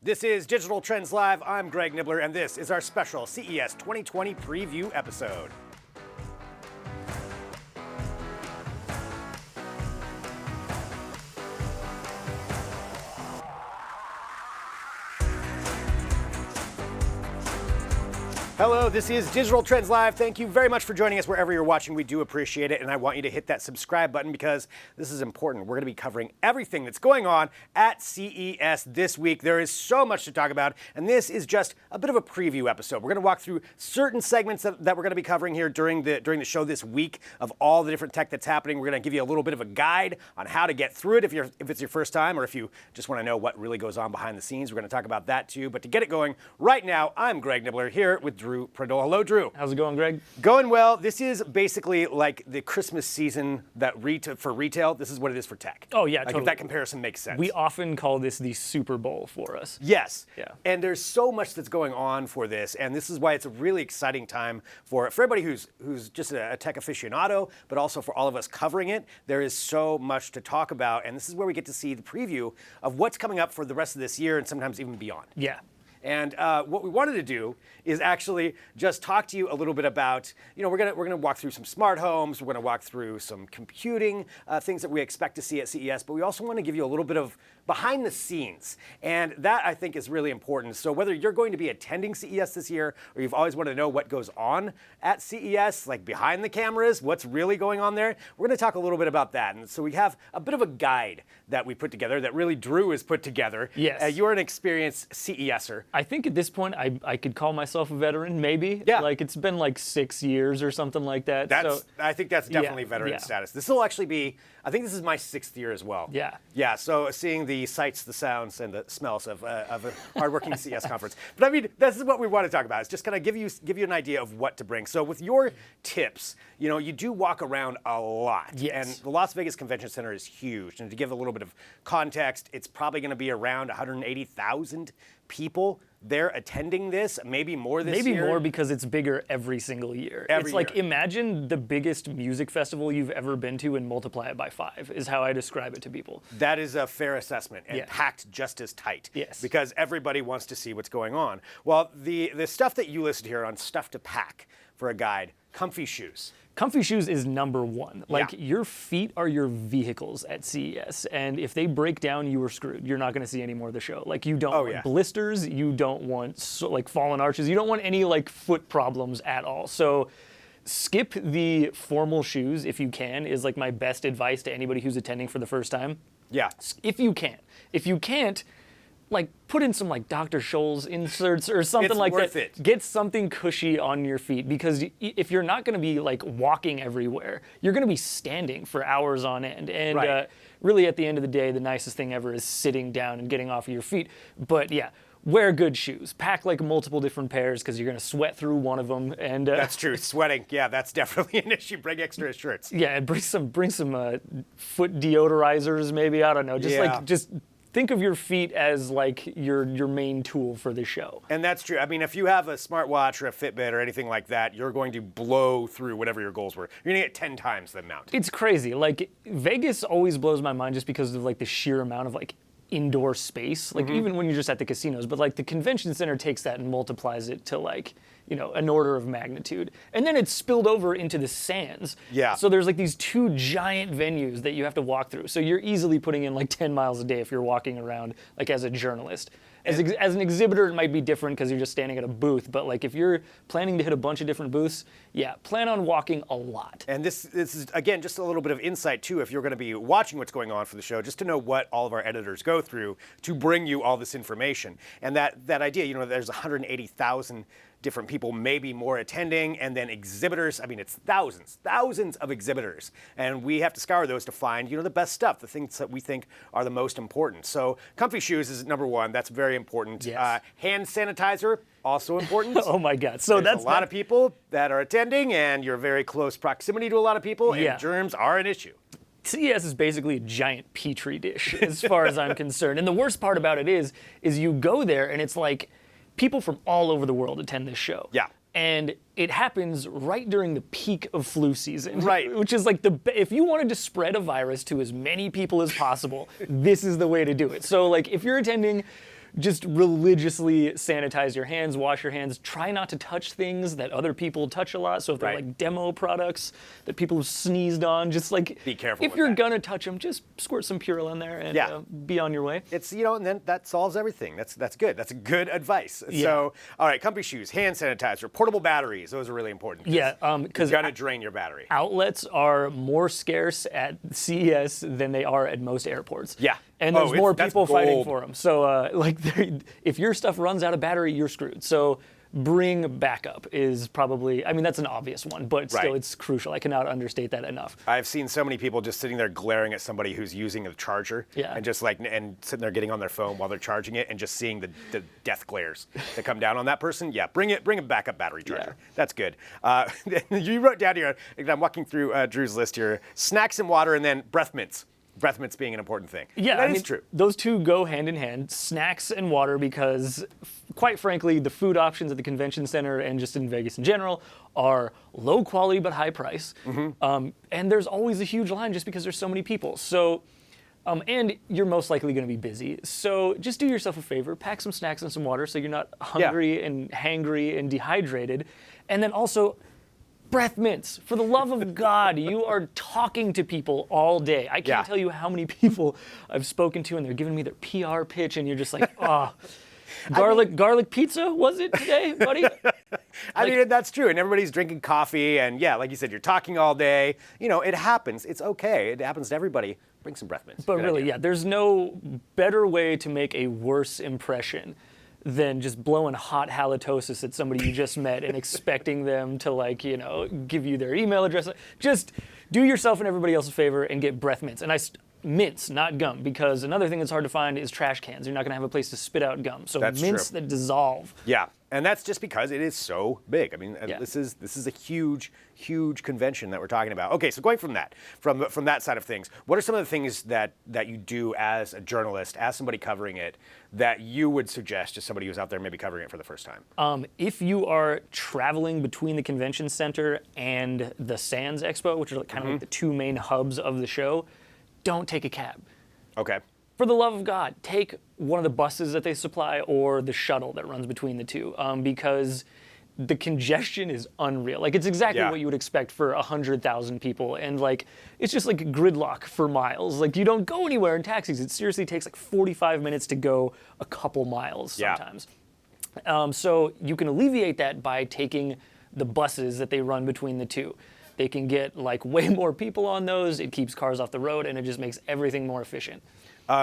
This is Digital Trends Live. I'm Greg Nibbler, and this is our special CES 2020 preview episode. Hello, this is Digital Trends Live. Thank you very much for joining us wherever you're watching. We do appreciate it, and I want you to hit that subscribe button because this is important. We're going to be covering everything that's going on at CES this week. There is so much to talk about, and this is just a bit of a preview episode. We're going to walk through certain segments that we're going to be covering here during the show this week of all the different tech that's happening. We're going to give you a little bit of a guide on how to get through it if it's your first time, or if you just want to know what really goes on behind the scenes. We're going to talk about that too. But to get it going right now, I'm Greg Nibbler here with Drew Prudhoe. Hello, Drew. How's it going, Greg? Going well. This is basically like the Christmas season for retail. This is what it is for tech. Oh, yeah, like totally. If that comparison makes sense. We often call this the Super Bowl for us. Yes. Yeah. And there's so much that's going on for this, and this is why it's a really exciting time for everybody who's just a tech aficionado, but also for all of us covering it. There is so much to talk about, and this is where we get to see the preview of what's coming up for the rest of this year and sometimes even beyond. Yeah. And what we wanted to do is actually just talk to you a little bit about, we're gonna walk through some smart homes, we're gonna walk through some computing things that we expect to see at CES, but we also want to give you a little bit of behind the scenes. And that, I think, is really important. So whether you're going to be attending CES this year, or you've always wanted to know what goes on at CES, like behind the cameras, what's really going on there, we're gonna talk a little bit about that. And so we have a bit of a guide that we put together, that really Drew has put together. Yes. You're an experienced CESer. I think at this point, I could call myself a veteran, maybe. Yeah. Like, it's been like 6 years or something like that. I think that's definitely veteran status. This will actually be, I think this is my 6th year as well. Yeah. Yeah, so seeing the sights, the sounds, and the smells of a hardworking CES conference. But I mean, this is what we want to talk about. It's just kind of give you an idea of what to bring. So with your tips, you do walk around a lot. Yes. And the Las Vegas Convention Center is huge. And to give a little bit of context, it's probably going to be around 180,000 people there attending this, maybe more this year. Maybe more because it's bigger every single year. It's like, imagine the biggest music festival you've ever been to and multiply it by 5 is how I describe it to people. That is a fair assessment, and Yeah. packed just as tight. Yes. Because everybody wants to see what's going on. Well, the stuff that you listed here on stuff to pack for a guide, comfy shoes. Comfy shoes is number one. Like, Yeah. your feet are your vehicles at CES, and if they break down, you are screwed. You're not going to see any more of the show. Like, you don't want blisters, you don't want fallen arches, you don't want any foot problems at all. So skip the formal shoes if you can, is like my best advice to anybody who's attending for the first time. Yeah. If you can. If you can't, put in some Dr. Scholl's inserts or something It's like worth that. it. Get something cushy on your feet, because if you're not going to be walking everywhere, you're going to be standing for hours on end. And Right. Really, at the end of the day, the nicest thing ever is sitting down and getting off of your feet. But yeah, wear good shoes. Pack multiple different pairs, because you're going to sweat through one of them. And That's true. Sweating, yeah, that's definitely an issue. Bring extra shirts. yeah, bring some foot deodorizers, maybe. I don't know. Just think of your feet as your main tool for the show. And that's true. I mean, if you have a smartwatch or a Fitbit or anything like that, you're going to blow through whatever your goals were. You're going to get 10 times the amount. It's crazy. Vegas always blows my mind just because of the sheer amount of indoor space. Even when you're just at the casinos, but the convention center takes that and multiplies it to an order of magnitude. And then it's spilled over into the sands. Yeah. So there's these 2 giant venues that you have to walk through. So you're easily putting in 10 miles a day if you're walking around as a journalist. As an exhibitor, it might be different because you're just standing at a booth. But if you're planning to hit a bunch of different booths, yeah, plan on walking a lot. And this is, again, just a little bit of insight, too, if you're going to be watching what's going on for the show, just to know what all of our editors go through to bring you all this information. And that idea, there's 180,000 different people, maybe more attending, and then exhibitors. I mean, it's thousands of exhibitors. And we have to scour those to find, the best stuff, the things that we think are the most important. So comfy shoes is number one. That's very important. Yes. Hand sanitizer, also important. Oh my God. So There's a lot of people that are attending, and you're very close proximity to a lot of people, and Yeah. germs are an issue. CES is basically a giant petri dish as far as I'm concerned. And the worst part about it is you go there and it's people from all over the world attend this show. Yeah. And it happens right during the peak of flu season. Right. Which is if you wanted to spread a virus to as many people as possible, this is the way to do it. So if you're attending just religiously sanitize your hands, wash your hands. Try not to touch things that other people touch a lot. So if they're like demo products that people have sneezed on, just like be careful. If you're gonna touch them, just squirt some Purell in there and be on your way. It's and then that solves everything. That's good. That's good advice. Yeah. So all right, company shoes, hand sanitizer, portable batteries. Those are really important. Yeah, because you're gonna drain your battery. Outlets are more scarce at CES than they are at most airports. Yeah. And there's more people fighting for them. So, if your stuff runs out of battery, you're screwed. So, bring backup is probably, that's an obvious one, but still it's crucial. I cannot understate that enough. I've seen so many people just sitting there glaring at somebody who's using a charger and just and sitting there getting on their phone while they're charging it and just seeing the death glares that come down on that person. Yeah, bring a backup battery charger. Yeah. That's good. You wrote down here, I'm walking through Drew's list here, snacks and water and then breath mints. Breath mints being an important thing. Yeah, that is true. Those two go hand in hand, snacks and water, because quite frankly, the food options at the convention center and just in Vegas in general are low quality but high price. Mm-hmm. And there's always a huge line just because there's so many people. So, and you're most likely going to be busy. So just do yourself a favor, pack some snacks and some water so you're not hungry and hangry and dehydrated. And then also, breath mints. For the love of God, you are talking to people all day. I can't tell you how many people I've spoken to and they're giving me their PR pitch and you're just like, garlic pizza, was it today, buddy? That's true. And everybody's drinking coffee and like you said, you're talking all day. It happens. It's okay. It happens to everybody. Bring some breath mints. But really, there's no better way to make a worse impression than just blowing hot halitosis at somebody you just met and expecting them to give you their email address. Just do yourself and everybody else a favor and get breath mints. And mints, not gum, because another thing that's hard to find is trash cans. You're not going to have a place to spit out gum. So that's mints that dissolve. Yeah, and that's just because it is so big. This is a huge convention that we're talking about. Okay, so going from that side of things, what are some of the things that you do as a journalist, as somebody covering it, that you would suggest to somebody who's out there maybe covering it for the first time? If you are traveling between the convention center and the Sands Expo, which are kind of like the two main hubs of the show, don't take a cab. Okay. For the love of God, take one of the buses that they supply or the shuttle that runs between the two, because the congestion is unreal. It's exactly what you would expect for 100,000 people, and it's just gridlock for miles. You don't go anywhere in taxis. It seriously takes 45 minutes to go a couple miles sometimes. So you can alleviate that by taking the buses that they run between the two. They can get way more people on those. It keeps cars off the road, and it just makes everything more efficient.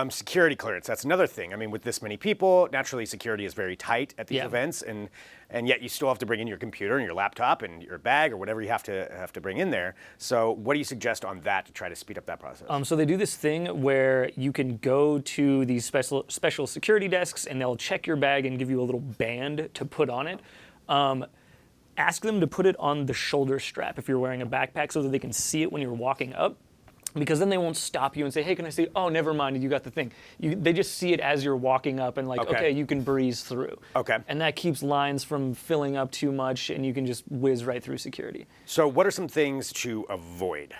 Security clearance, that's another thing. With this many people, naturally security is very tight at these events, and yet you still have to bring in your computer and your laptop and your bag or whatever you have to bring in there. So what do you suggest on that to try to speed up that process? So they do this thing where you can go to these special security desks and they'll check your bag and give you a little band to put on it. Ask them to put it on the shoulder strap if you're wearing a backpack so that they can see it when you're walking up. Because then they won't stop you and say, hey, can I see it? Oh, never mind, you got the thing. They just see it as you're walking up and okay, you can breeze through. Okay. And that keeps lines from filling up too much and you can just whiz right through security. So what are some things to avoid?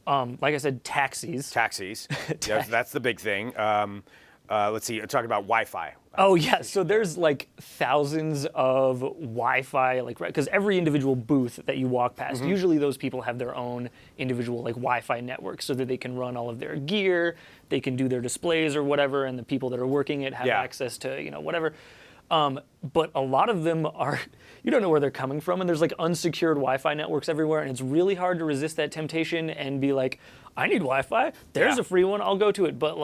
Like I said, taxis. Taxis, that's the big thing. Let's see, talking about Wi-Fi. Oh yeah, so there's thousands of Wi-Fi, because every individual booth that you walk past, usually those people have their own individual Wi-Fi network so that they can run all of their gear, they can do their displays or whatever, and the people that are working it have access to, whatever. But a lot of them are, you don't know where they're coming from, and there's unsecured Wi-Fi networks everywhere, and it's really hard to resist that temptation and be like, I need Wi-Fi, there's a free one, I'll go to it, but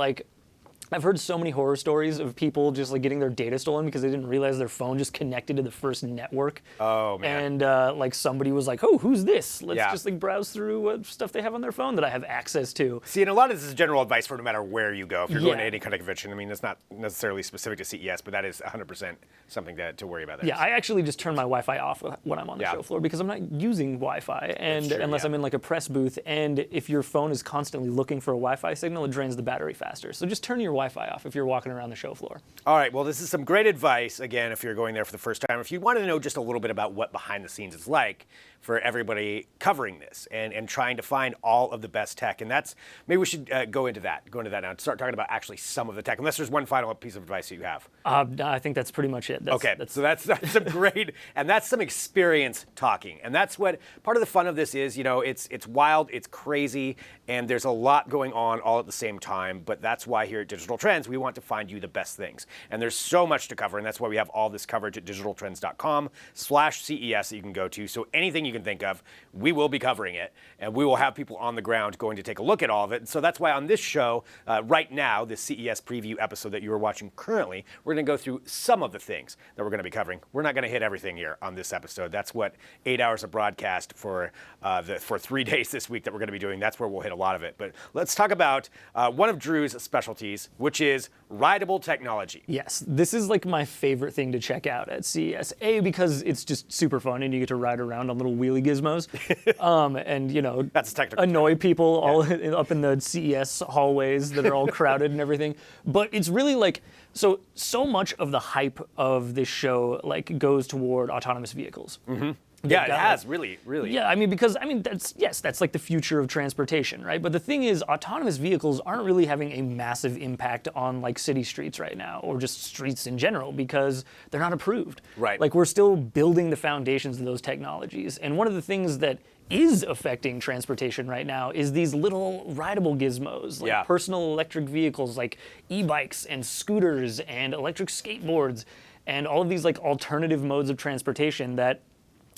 I've heard so many horror stories of people just getting their data stolen because they didn't realize their phone just connected to the first network. Oh man! And somebody was like, "Oh, who's this? Let's just browse through what stuff they have on their phone that I have access to." See, and a lot of this is general advice for no matter where you go. If you're going to any kind of convention, it's not necessarily specific to CES, but that is 100% something to worry about. Yeah, I actually just turn my Wi-Fi off when I'm on the show floor because I'm not using Wi-Fi, and unless I'm in a press booth. And if your phone is constantly looking for a Wi-Fi signal, it drains the battery faster. So just turn your Wi-Fi off if you're walking around the show floor. All right, well, this is some great advice, again, if you're going there for the first time. If you want to know just a little bit about what behind the scenes is like, for everybody covering this and trying to find all of the best tech. And that's, maybe we should go into that now and start talking about actually some of the tech, unless there's one final piece of advice that you have. No, I think that's pretty much it. So that's some great, and that's some experience talking. And that's what, part of the fun of this is, it's wild, it's crazy, and there's a lot going on all at the same time. But that's why here at Digital Trends, we want to find you the best things. And there's so much to cover, and that's why we have all this coverage at digitaltrends.com/CES that you can go to. So anything you can think of, we will be covering it, and we will have people on the ground going to take a look at all of it. And so that's why on this show, right now, this CES preview episode that you are watching currently, we're going to go through some of the things that we're going to be covering. We're not going to hit everything here on this episode. That's what 8 hours of broadcast for 3 days this week that we're going to be doing. That's where we'll hit a lot of it. But let's talk about one of Drew's specialties, which is Rideable technology. Yes, this is like my favorite thing to check out at CES. A, because it's just super fun and you get to ride around on little wheelie gizmos, and that's technical annoy people all up in the CES hallways that are all crowded and everything. But it's really like so much of the hype of this show like goes toward autonomous vehicles. Mm-hmm. Yeah, it has, really. Yeah, that's like the future of transportation, right? But the thing is, autonomous vehicles aren't really having a massive impact on like city streets right now, or just streets in general, because they're not approved. Right. Like, we're still building the foundations of those technologies. And one of the things that is affecting transportation right now is these little rideable gizmos, like personal electric vehicles, like e-bikes and scooters and electric skateboards, and all of these like alternative modes of transportation that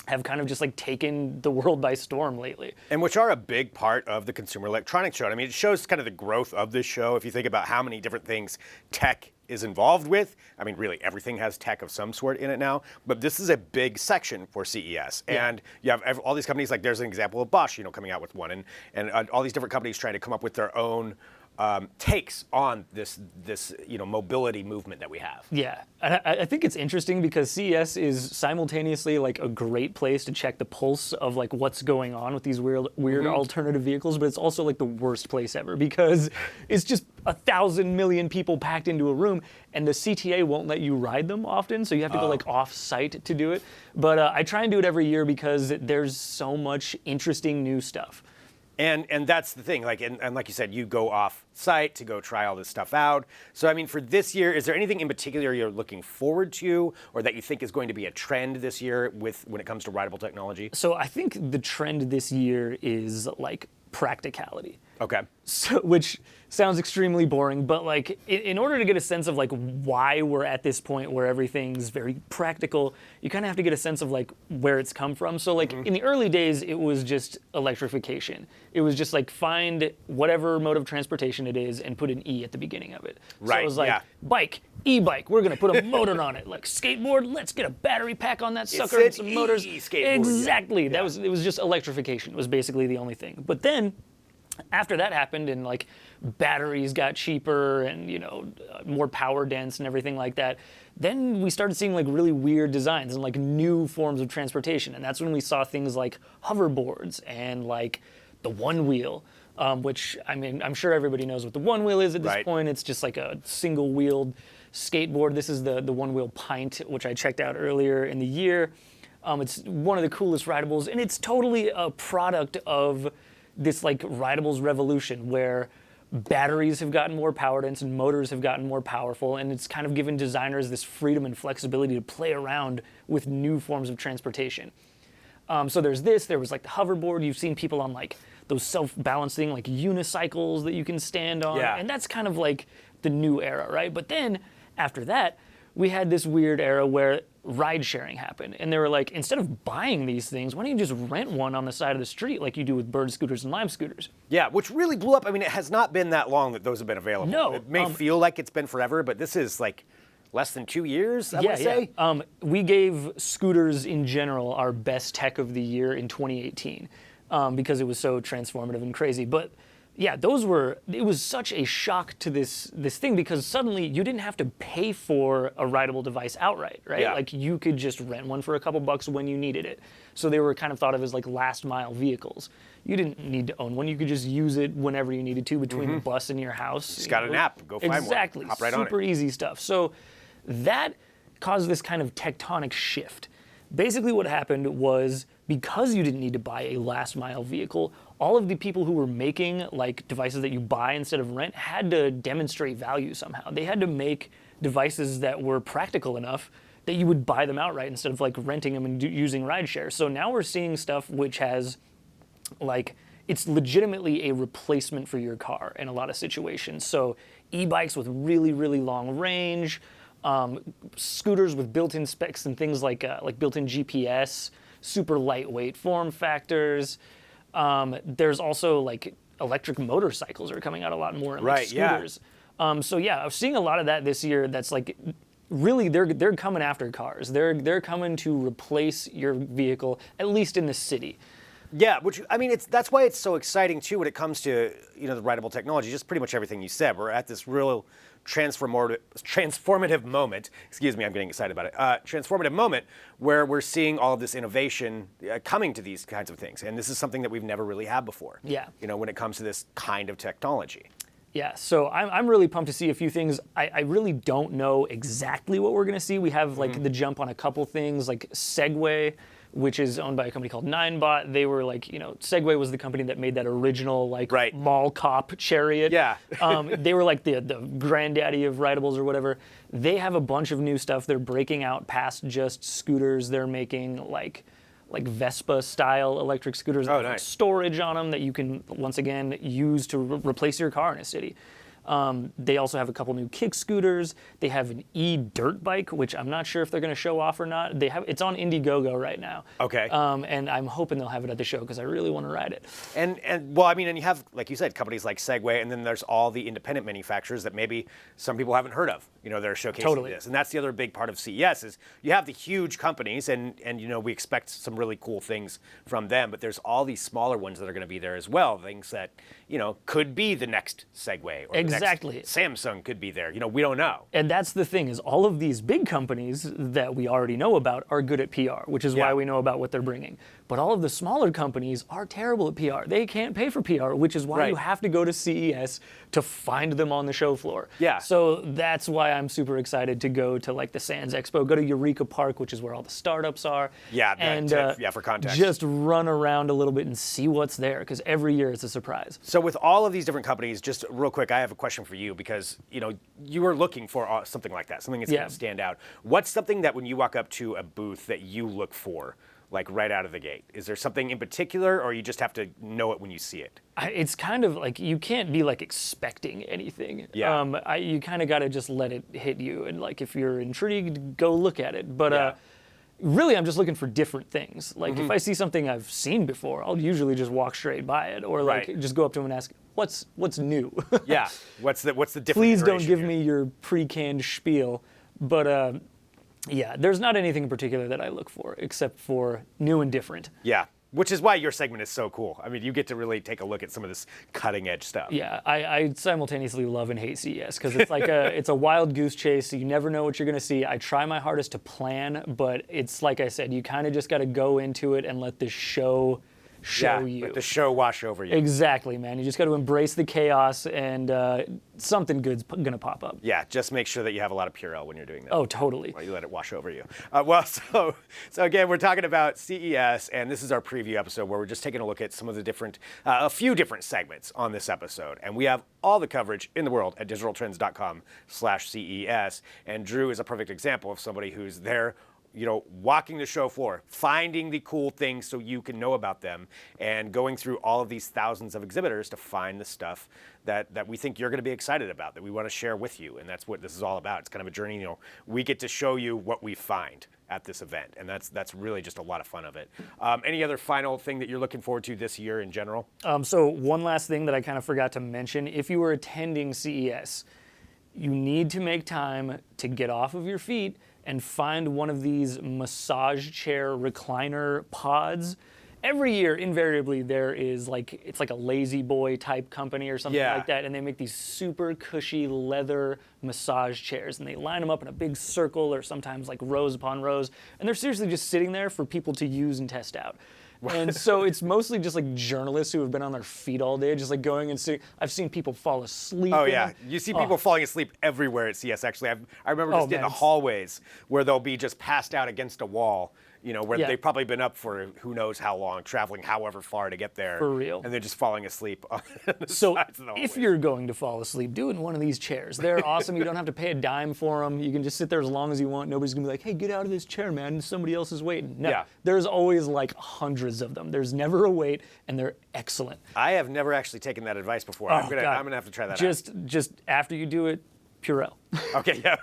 have kind of just like taken the world by storm lately. And which are a big part of the Consumer Electronics Show. I mean, it shows kind of the growth of this show. If you think about how many different things tech is involved with, I mean, really everything has tech of some sort in it now, but this is a big section for CES. And you have all these companies, like there's an example of Bosch, coming out with one, and all these different companies trying to come up with their own takes on this mobility movement that we have. Yeah, I think it's interesting because CES is simultaneously like a great place to check the pulse of like what's going on with these weird alternative vehicles, but it's also like the worst place ever because it's just 1,000 million people packed into a room, and the CTA won't let you ride them often, so you have to go like off-site to do it. But I try and do it every year because there's so much interesting new stuff. And that's the thing, like and like you said, you go off site to go try all this stuff out. So I mean, for this year, is there anything in particular you're looking forward to, or that you think is going to be a trend this year when it comes to rideable technology? So I think the trend this year is like practicality. Okay. So, which sounds extremely boring, but like in order to get a sense of like why we're at this point where everything's very practical, you kind of have to get a sense of like where it's come from. So like in the early days, it was just electrification. It was just like find whatever mode of transportation it is and put an E at the beginning of it. Right. So it was like bike, e-bike, we're gonna put a motor on it. Like skateboard, let's get a battery pack on that sucker and some motors. Exactly. It was just electrification. It was basically the only thing. But then after that happened and like batteries got cheaper and more power dense and everything like that, then we started seeing like really weird designs and like new forms of transportation, and that's when we saw things like hoverboards and like the one wheel, which I mean I'm sure everybody knows what the one wheel is at this point. It's just like a single wheeled skateboard. This is the one wheel Pint, which I checked out earlier in the year. It's one of the coolest rideables, and it's totally a product of this like rideables revolution where batteries have gotten more power dense and motors have gotten more powerful, and it's kind of given designers this freedom and flexibility to play around with new forms of transportation. So there was like the hoverboard. You've seen people on like those self-balancing like unicycles that you can stand on, and that's kind of like the new era, right? But then after that, we had this weird era where ride sharing happened, and they were like, instead of buying these things, why don't you just rent one on the side of the street like you do with Bird scooters and Lime scooters? Yeah, which really blew up. I mean, it has not been that long that those have been available. No, it may feel like it's been forever, but this is like less than 2 years, I would say. We gave scooters in general our best tech of the year in 2018 because it was so transformative and crazy. But yeah, it was such a shock to this thing because suddenly you didn't have to pay for a rideable device outright, right? Yeah. Like you could just rent one for a couple bucks when you needed it. So they were kind of thought of as like last mile vehicles. You didn't need to own one. You could just use it whenever you needed to between the bus and your house. Just got an app, go find one. Exactly, Hop right on it. Super easy stuff. So that caused this kind of tectonic shift. Basically what happened was because you didn't need to buy a last mile vehicle, all of the people who were making like devices that you buy instead of rent had to demonstrate value somehow. They had to make devices that were practical enough that you would buy them outright instead of like renting them and using rideshare. So now we're seeing stuff which has like, it's legitimately a replacement for your car in a lot of situations. So e-bikes with really, really long range, scooters with built-in specs and things like built-in GPS, super lightweight form factors. There's also like electric motorcycles are coming out a lot more and like scooters. Yeah. So yeah, I'm seeing a lot of that this year. That's like really they're coming after cars. They're coming to replace your vehicle, at least in the city. Yeah, which I mean, that's why it's so exciting too when it comes to the rideable technology. Just pretty much everything you said. We're at this real transformative moment. Excuse me, I'm getting excited about it. Transformative moment where we're seeing all of this innovation coming to these kinds of things, and this is something that we've never really had before. Yeah. When it comes to this kind of technology. Yeah, so I'm really pumped to see a few things. I really don't know exactly what we're going to see. We have like the jump on a couple things, like Segway, which is owned by a company called Ninebot. They were like, Segway was the company that made that original like mall cop chariot. Yeah. They were like the granddaddy of rideables or whatever. They have a bunch of new stuff. They're breaking out past just scooters. They're making like Vespa style electric scooters with nice. Storage on them that you can once again use to replace your car in a city. They also have a couple new kick scooters. They have an e-dirt bike, which I'm not sure if they're going to show off or not. It's on Indiegogo right now. Okay. And I'm hoping they'll have it at the show because I really want to ride it. And well, I mean, and you have, like you said, companies like Segway, and then there's all the independent manufacturers that maybe some people haven't heard of. They're showcasing this, and that's the other big part of CES is you have the huge companies, and we expect some really cool things from them, but there's all these smaller ones that are going to be there as well. Things that could be the next Segway or exactly. The next Samsung could be there. We don't know. And that's the thing is all of these big companies that we already know about are good at PR, which is why we know about what they're bringing. But all of the smaller companies are terrible at PR. They can't pay for PR, which is why you have to go to CES to find them on the show floor. Yeah. So that's why I'm super excited to go to like the Sands Expo, go to Eureka Park, which is where all the startups are. Yeah, and for context. Just run around a little bit and see what's there, because every year it's a surprise. So with all of these different companies, just real quick, I have a question for you because, you were looking for something like that, something that's going to stand out. What's something that when you walk up to a booth that you look for, like right out of the gate? Is there something in particular, or you just have to know it when you see it? It's kind of like you can't be like expecting anything. Yeah. You kind of got to just let it hit you, and like if you're intrigued, go look at it. But really, I'm just looking for different things. Like if I see something I've seen before, I'll usually just walk straight by it, or like just go up to them and ask, "What's new?" Yeah. What's the difference? Please don't give me your pre-canned spiel. But yeah, there's not anything in particular that I look for except for new and different. Yeah. Which is why your segment is so cool. I mean, you get to really take a look at some of this cutting edge stuff. Yeah, I simultaneously love and hate CES because it's like it's a wild goose chase. So you never know what you're gonna see. I try my hardest to plan, but it's like I said, you kind of just got to go into it and let the show you. Let the show wash over you. Exactly, man. You just got to embrace the chaos, and something good's gonna pop up. Yeah, just make sure that you have a lot of Purell when you're doing that. Oh, totally. While you let it wash over you. So again, we're talking about CES, and this is our preview episode where we're just taking a look at some of the different, a few different segments on this episode, and we have all the coverage in the world at digitaltrends.com/CES, and Drew is a perfect example of somebody who's there, walking the show floor, finding the cool things so you can know about them, and going through all of these thousands of exhibitors to find the stuff that we think you're going to be excited about, that we want to share with you. And that's what this is all about. It's kind of a journey. We get to show you what we find at this event, and that's really just a lot of fun of it. Any other final thing that you're looking forward to this year in general? So one last thing that I kind of forgot to mention. If you were attending CES, you need to make time to get off of your feet and find one of these massage chair recliner pods. Every year, invariably, there is it's like a Lazy Boy type company or something like that, and they make these super cushy leather massage chairs, and they line them up in a big circle or sometimes like rows upon rows, and they're seriously just sitting there for people to use and test out. And so it's mostly just like journalists who have been on their feet all day, just like going and sitting. I've seen people fall asleep. Oh yeah, you see people falling asleep everywhere at CES. Actually, I remember just in the hallways where they'll be just passed out against a wall, where they've probably been up for who knows how long, traveling however far to get there. For real. And they're just falling asleep on the So sides of the hallway. if you're going to fall asleep, do it in one of these chairs. They're awesome. You don't have to pay a dime for them. You can just sit there as long as you want. Nobody's going to be like, hey, get out of this chair, man. Somebody else is waiting. No, there's always like hundreds of them. There's never a wait, and they're excellent. I have never actually taken that advice before. I'm gonna have to try that out. Just after you do it, Purell. Okay, yeah.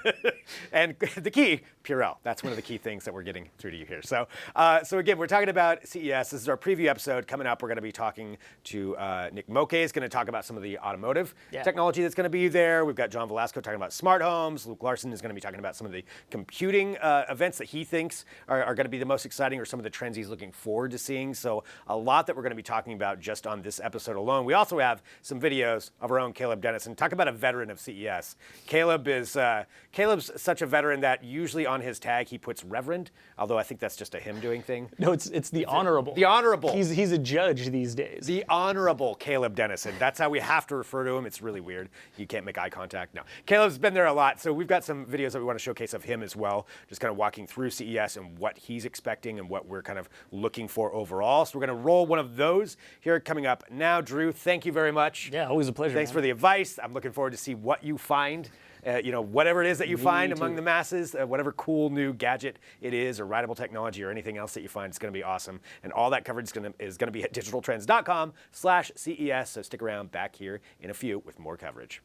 And the key, Purell. That's one of the key things that we're getting through to you here. So again, we're talking about CES. This is our preview episode. Coming up, we're going to be talking to Nick Moke is going to talk about some of the automotive technology that's going to be there. We've got John Velasco talking about smart homes. Luke Larson is going to be talking about some of the computing events that he thinks are going to be the most exciting, or some of the trends he's looking forward to seeing. So a lot that we're going to be talking about just on this episode alone. We also have some videos of our own Caleb Dennison. Talk about a veteran of CES. Caleb's such a veteran that usually on his tag he puts Reverend, although I think that's just a him doing thing. No, it's the Honorable. The Honorable. He's a judge these days. The Honorable Caleb Dennison. That's how we have to refer to him. It's really weird. You can't make eye contact. No. Caleb's been there a lot, so we've got some videos that we want to showcase of him as well, just kind of walking through CES and what he's expecting and what we're kind of looking for overall. So we're going to roll one of those here coming up now. Drew, thank you very much. Yeah, always a pleasure. Thanks for the advice. I'm looking forward to see what you find. Whatever it is that you find among the masses, whatever cool new gadget it is, or rideable technology, or anything else that you find, it's going to be awesome. And all that coverage is going to be at digitaltrends.com/CES. So stick around back here in a few with more coverage.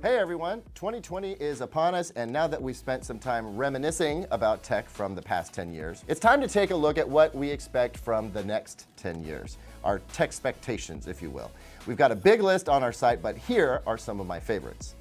Hey everyone, 2020 is upon us, and now that we've spent some time reminiscing about tech from the past 10 years, it's time to take a look at what we expect from the next 10 years, our tech expectations, if you will. We've got a big list on our site, but here are some of my favorites.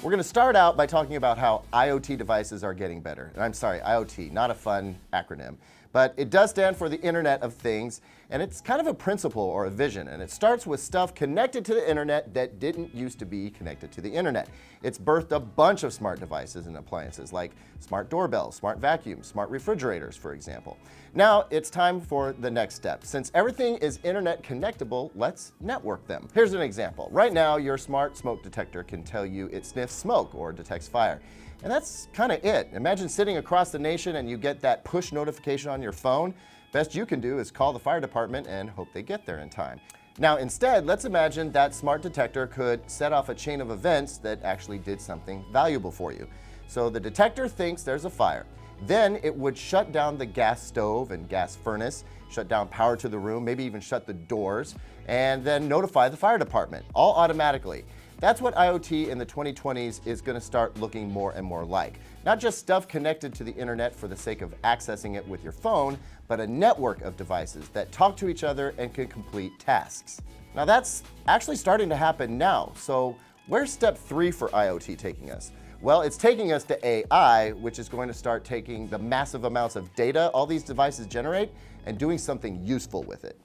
We're going to start out by talking about how IoT devices are getting better. And I'm sorry, IoT, not a fun acronym. But it does stand for the Internet of Things, and it's kind of a principle or a vision, and it starts with stuff connected to the internet that didn't used to be connected to the internet. It's birthed a bunch of smart devices and appliances like smart doorbells, smart vacuums, smart refrigerators, for example. Now it's time for the next step. Since everything is internet connectable, let's network them. Here's an example. Right now, your smart smoke detector can tell you it sniffs smoke or detects fire. And that's kind of it. Imagine sitting across the nation and you get that push notification on your phone. Best you can do is call the fire department and hope they get there in time. Now instead, let's imagine that smart detector could set off a chain of events that actually did something valuable for you. So the detector thinks there's a fire. Then it would shut down the gas stove and gas furnace, shut down power to the room, maybe even shut the doors, and then notify the fire department, all automatically. That's what IoT in the 2020s is going to start looking more and more like. Not just stuff connected to the internet for the sake of accessing it with your phone, but a network of devices that talk to each other and can complete tasks. Now that's actually starting to happen now. So where's step 3 for IoT taking us? Well, it's taking us to AI, which is going to start taking the massive amounts of data all these devices generate and doing something useful with it.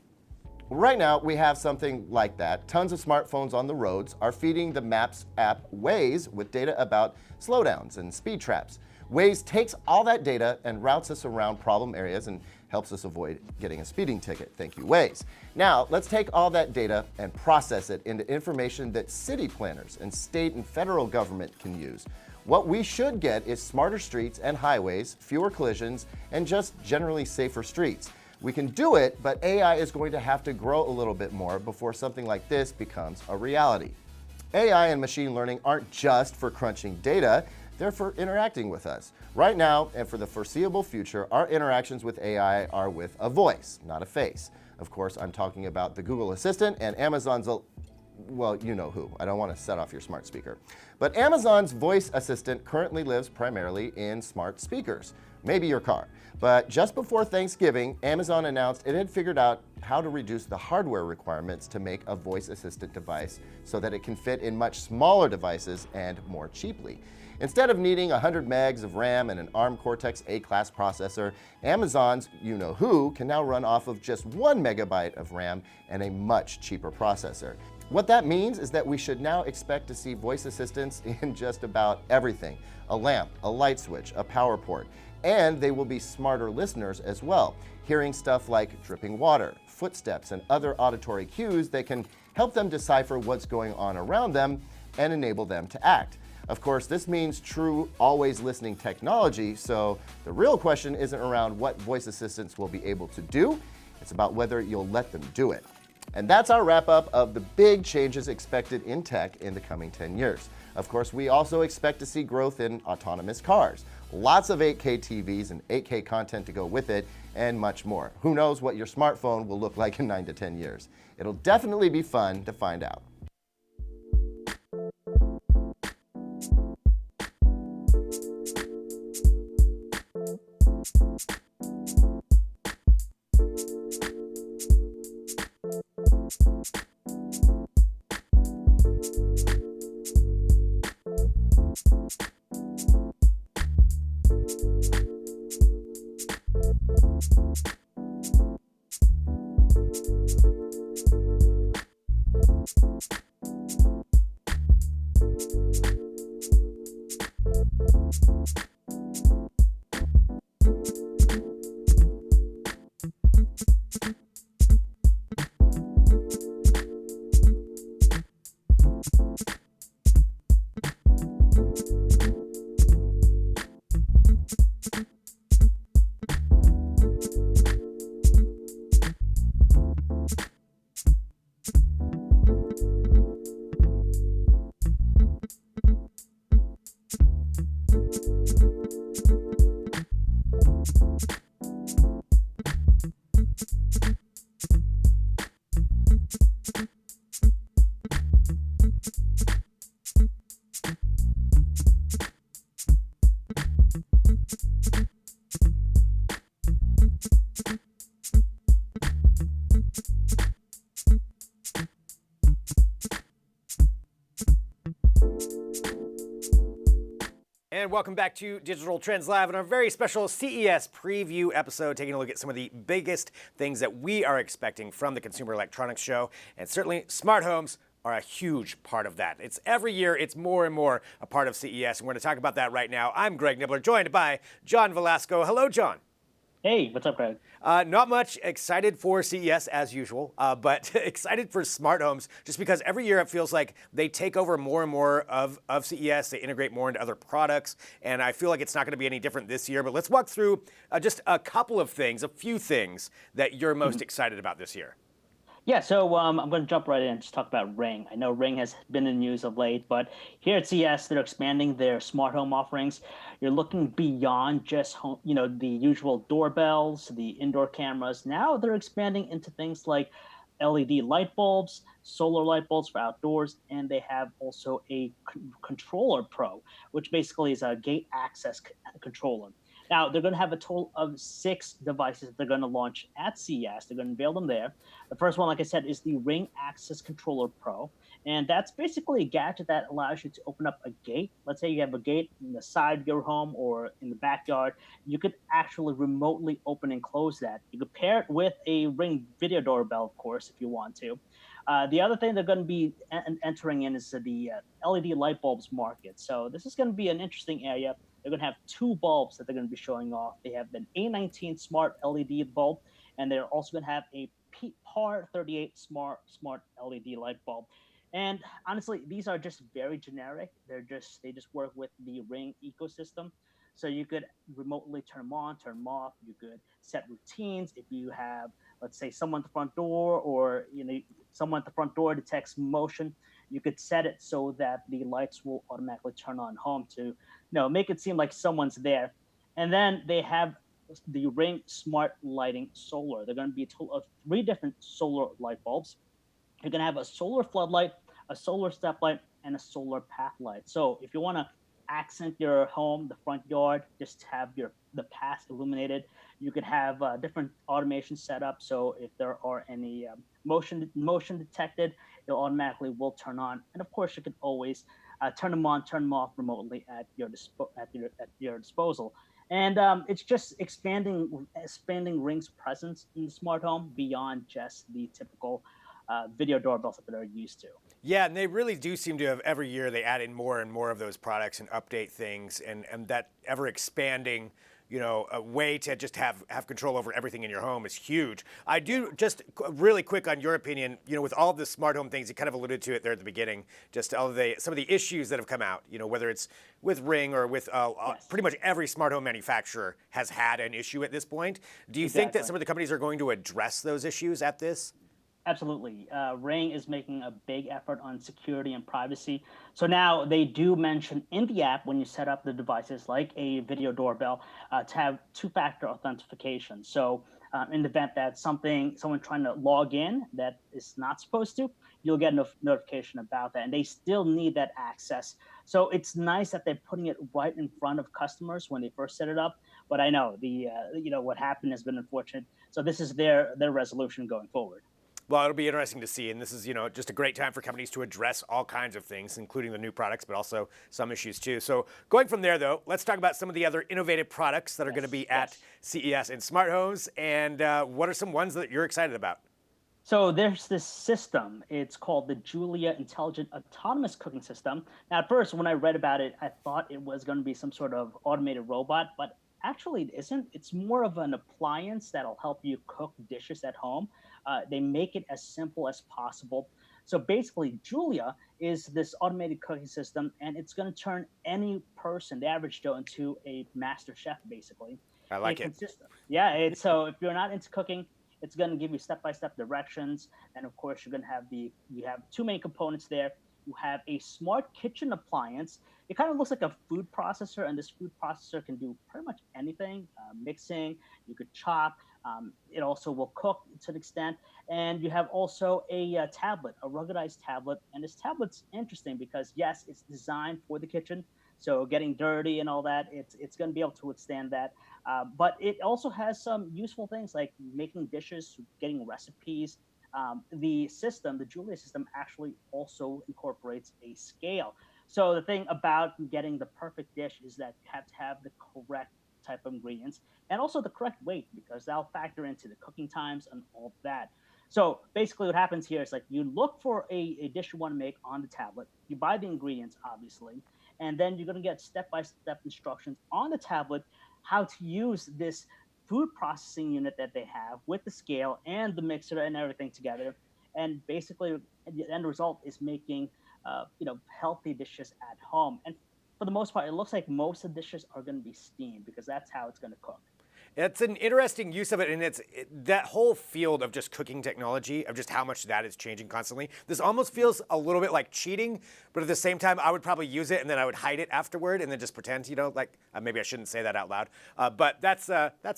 Right now, we have something like that. Tons of smartphones on the roads are feeding the Maps app Waze with data about slowdowns and speed traps. Waze takes all that data and routes us around problem areas and helps us avoid getting a speeding ticket. Thank you, Waze. Now, let's take all that data and process it into information that city planners and state and federal government can use. What we should get is smarter streets and highways, fewer collisions, and just generally safer streets. We can do it, but AI is going to have to grow a little bit more before something like this becomes a reality. AI and machine learning aren't just for crunching data, they're for interacting with us. Right now, and for the foreseeable future, our interactions with AI are with a voice, not a face. Of course, I'm talking about the Google Assistant and Amazon's, well, you know who. I don't want to set off your smart speaker. But Amazon's voice assistant currently lives primarily in smart speakers, maybe your car. But just before Thanksgiving, Amazon announced it had figured out how to reduce the hardware requirements to make a voice assistant device so that it can fit in much smaller devices and more cheaply. Instead of needing 100 megs of RAM and an ARM Cortex A-class processor, Amazon's you-know-who can now run off of just 1 megabyte of RAM and a much cheaper processor. What that means is that we should now expect to see voice assistants in just about everything. A lamp, a light switch, a power port. And they will be smarter listeners as well, hearing stuff like dripping water, footsteps, and other auditory cues that can help them decipher what's going on around them and enable them to act. Of course, this means true, always listening technology, so the real question isn't around what voice assistants will be able to do, it's about whether you'll let them do it. And that's our wrap up of the big changes expected in tech in the coming 10 years. Of course, we also expect to see growth in autonomous cars, lots of 8K TVs and 8K content to go with it, and much more. Who knows what your smartphone will look like in 9 to 10 years? It'll definitely be fun to find out. And welcome back to Digital Trends Live and our very special CES preview episode, taking a look at some of the biggest things that we are expecting from the Consumer Electronics Show. And certainly smart homes are a huge part of that. It's every year, it's more and more a part of CES. And we're going to talk about that right now. I'm Greg Nibbler, joined by John Velasco. Hello, John. Hey, what's up, Greg? Not much. Excited for CES as usual, but excited for smart homes just because every year it feels like they take over more and more of CES. They integrate more into other products, and I feel like it's not going to be any different this year. But let's walk through just a couple of things, a few things that you're most excited about this year. Yeah, so I'm going to jump right in and just talk about Ring. I know Ring has been in the news of late, but here at CES, they're expanding their smart home offerings. You're looking beyond just home, the usual doorbells, the indoor cameras. Now they're expanding into things like LED light bulbs, solar light bulbs for outdoors, and they have also a controller pro, which basically is a gate access controller. Now, they're going to have a total of 6 devices that they're going to launch at CES. They're going to unveil them there. The first one, like I said, is the Ring Access Controller Pro. And that's basically a gadget that allows you to open up a gate. Let's say you have a gate in the side of your home or in the backyard. You could actually remotely open and close that. You could pair it with a Ring video doorbell, of course, if you want to. The other thing they're going to be entering in is the LED light bulbs market. So this is going to be an interesting area. They're going to have 2 bulbs that they're going to be showing off. They have an A19 smart LED bulb, and they're also going to have a PAR 38 smart LED light bulb. And honestly, these are just very generic. They just work with the Ring ecosystem. So you could remotely turn them on, turn them off. You could set routines if you have, let's say, someone at the front door, or someone at the front door detects motion. You could set it so that the lights will automatically turn on home to make it seem like someone's there. And then they have the Ring Smart Lighting Solar. They're going to be a total of 3 different solar light bulbs. You're going to have a solar floodlight, a solar step light, and a solar path light. So if you want to accent your home, the front yard, just have the path illuminated. You could have different automation set up. So if there are any motion detected, it automatically will turn on. And of course, you can always turn them on, turn them off remotely at your disposal. And it's just expanding Ring's presence in the smart home beyond just the typical video doorbells that they're used to. Yeah, and they really do seem to have, every year they add in more and more of those products and update things, and that ever expanding, a way to just have control over everything in your home is huge. I do, just really quick on your opinion, with all of the smart home things, you kind of alluded to it there at the beginning, just some of the issues that have come out, whether it's with Ring or with Yes. pretty much every smart home manufacturer has had an issue at this point. Do you think that some of the companies are going to address those issues at this? Absolutely. Ring is making a big effort on security and privacy. So now they do mention in the app when you set up the devices like a video doorbell to have 2-factor authentication. So in the event that someone trying to log in that is not supposed to, you'll get a notification about that. And they still need that access. So it's nice that they're putting it right in front of customers when they first set it up. But I know what happened has been unfortunate. So this is their resolution going forward. Well, it'll be interesting to see, and this is, just a great time for companies to address all kinds of things, including the new products, but also some issues too. So going from there, though, let's talk about some of the other innovative products that are going to be at CES in smart homes, and what are some ones that you're excited about? So there's this system. It's called the Julia Intelligent Autonomous Cooking System. Now, at first, when I read about it, I thought it was going to be some sort of automated robot, but actually it isn't. It's more of an appliance that'll help you cook dishes at home. They make it as simple as possible. So basically, Julia is this automated cooking system, and it's going to turn any person, the average Joe, into a master chef, basically. I like it. Yeah, so if you're not into cooking, it's going to give you step-by-step directions. And of course, you have 2 main components there. You have a smart kitchen appliance. It kind of looks like a food processor, and this food processor can do pretty much anything, mixing. You could chop. It also will cook to an extent. And you have also a tablet, a ruggedized tablet. And this tablet's interesting because, yes, it's designed for the kitchen. So getting dirty and all that, it's going to be able to withstand that. But it also has some useful things like making dishes, getting recipes. The Julia system, actually also incorporates a scale. So the thing about getting the perfect dish is that you have to have the correct type of ingredients and also the correct weight, because that'll factor into the cooking times and all that. So basically what happens here is like you look for a dish you want to make on the tablet, you buy the ingredients, obviously, and then you're going to get step-by-step instructions on the tablet how to use this food processing unit that they have with the scale and the mixer and everything together. And basically the end result is making healthy dishes at home. And for the most part, it looks like most of the dishes are going to be steamed because that's how it's going to cook. It's an interesting use of it, and that whole field of just cooking technology, of just how much that is changing constantly. This almost feels a little bit like cheating, but at the same time, I would probably use it and then I would hide it afterward and then just pretend, maybe I shouldn't say that out loud. But that's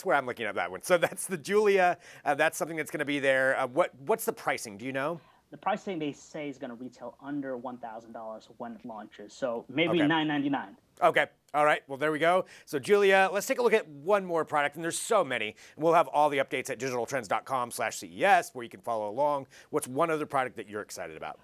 where I'm looking at that one. So that's the Julia. That's something that's going to be there. What's the pricing? Do you know? the pricing they say is going to retail under $1,000 when it launches. So maybe Okay. $999. Okay. All right. Well, there we go. So, Julia, let's take a look at one more product, and there's so many. And we'll have all the updates at digitaltrends.com/CES, where you can follow along. What's one other product that you're excited about?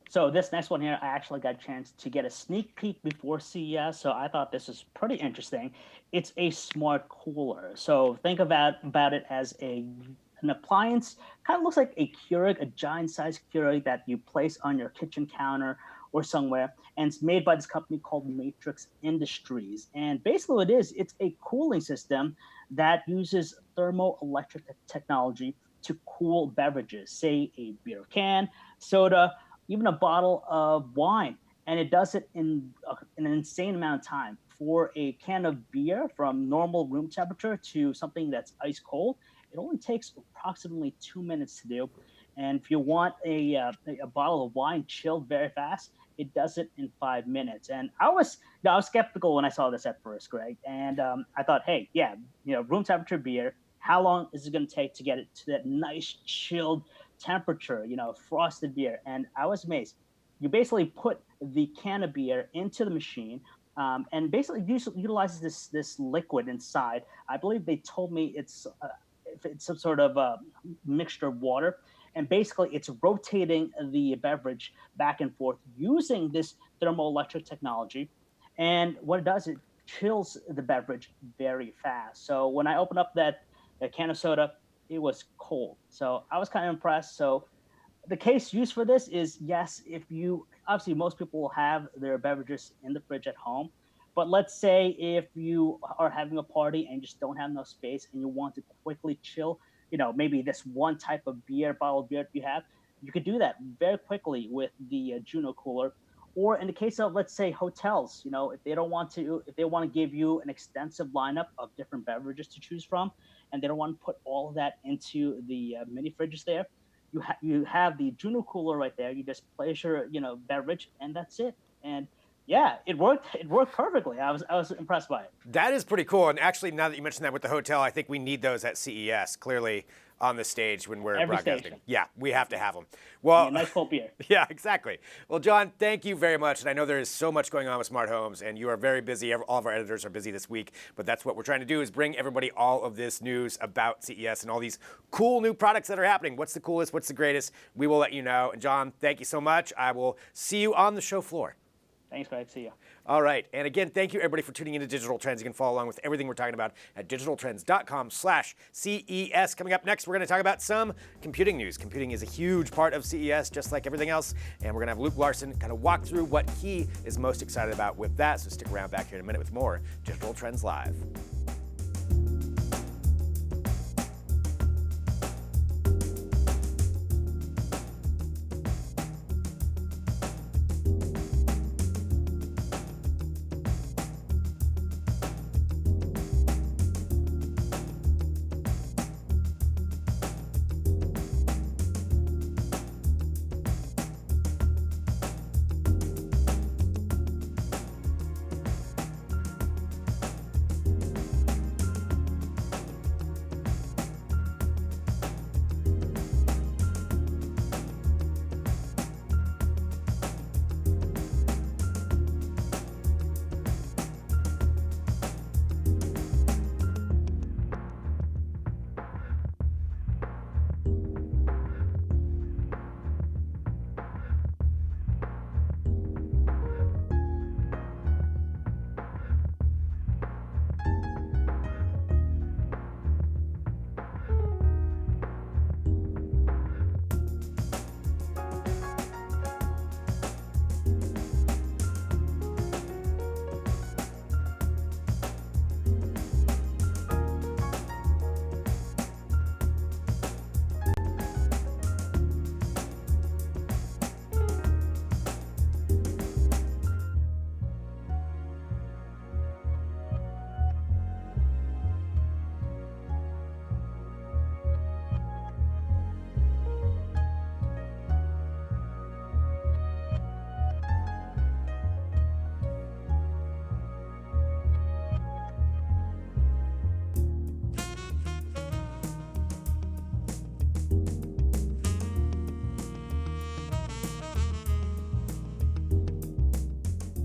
So this next one here, I actually got a chance to get a sneak peek before CES, so I thought this was pretty interesting. It's a smart cooler. So think about it as an appliance, kind of looks like a Keurig, a giant-sized Keurig that you place on your kitchen counter or somewhere, and it's made by this company called Matrix Industries. And basically what it is, it's a cooling system that uses thermoelectric technology to cool beverages, say a beer can, soda, even a bottle of wine, and it does it in an insane amount of time. For a can of beer from normal room temperature to something that's ice cold, it only takes approximately 2 minutes to do. And if you want a bottle of wine chilled very fast, it does it in 5 minutes. And I was skeptical when I saw this at first, Greg. And I thought, hey, yeah, room temperature beer. How long is it going to take to get it to that nice chilled temperature, frosted beer? And I was amazed. You basically put the can of beer into the machine, and basically utilizes this liquid inside. I believe they told me it's some sort of mixture of water, and basically it's rotating the beverage back and forth using this thermoelectric technology. And what it does, it chills the beverage very fast. So when I opened up that can of soda, it was cold. So I was kind of impressed. So the case used for this is, yes, if you obviously most people will have their beverages in the fridge at home, but let's say if you are having a party and just don't have enough space and you want to quickly chill, maybe this one type of bottle of beer that you have, you could do that very quickly with the Juno cooler. Or in the case of, let's say, hotels, if they want to give you an extensive lineup of different beverages to choose from, and they don't want to put all of that into the mini fridges there, you have the Juno cooler right there. You just place your beverage, and that's it. And yeah, it worked. It worked perfectly. I was impressed by it. That is pretty cool. And actually, now that you mentioned that with the hotel, I think we need those at CES. Clearly, on the stage when we're broadcasting. Station. Yeah, we have to have them. Well, nice cold beer. Yeah, exactly. Well, John, thank you very much. And I know there is so much going on with smart homes, and you are very busy. All of our editors are busy this week, but that's what we're trying to do, is bring everybody all of this news about CES and all these cool new products that are happening. What's the coolest? What's the greatest? We will let you know. And John, thank you so much. I will see you on the show floor. Thanks, Greg. See you. All right. And again, thank you, everybody, for tuning into Digital Trends. You can follow along with everything we're talking about at digitaltrends.com/CES. Coming up next, we're going to talk about some computing news. Computing is a huge part of CES, just like everything else. And we're going to have Luke Larson kind of walk through what he is most excited about with that. So stick around back here in a minute with more Digital Trends Live.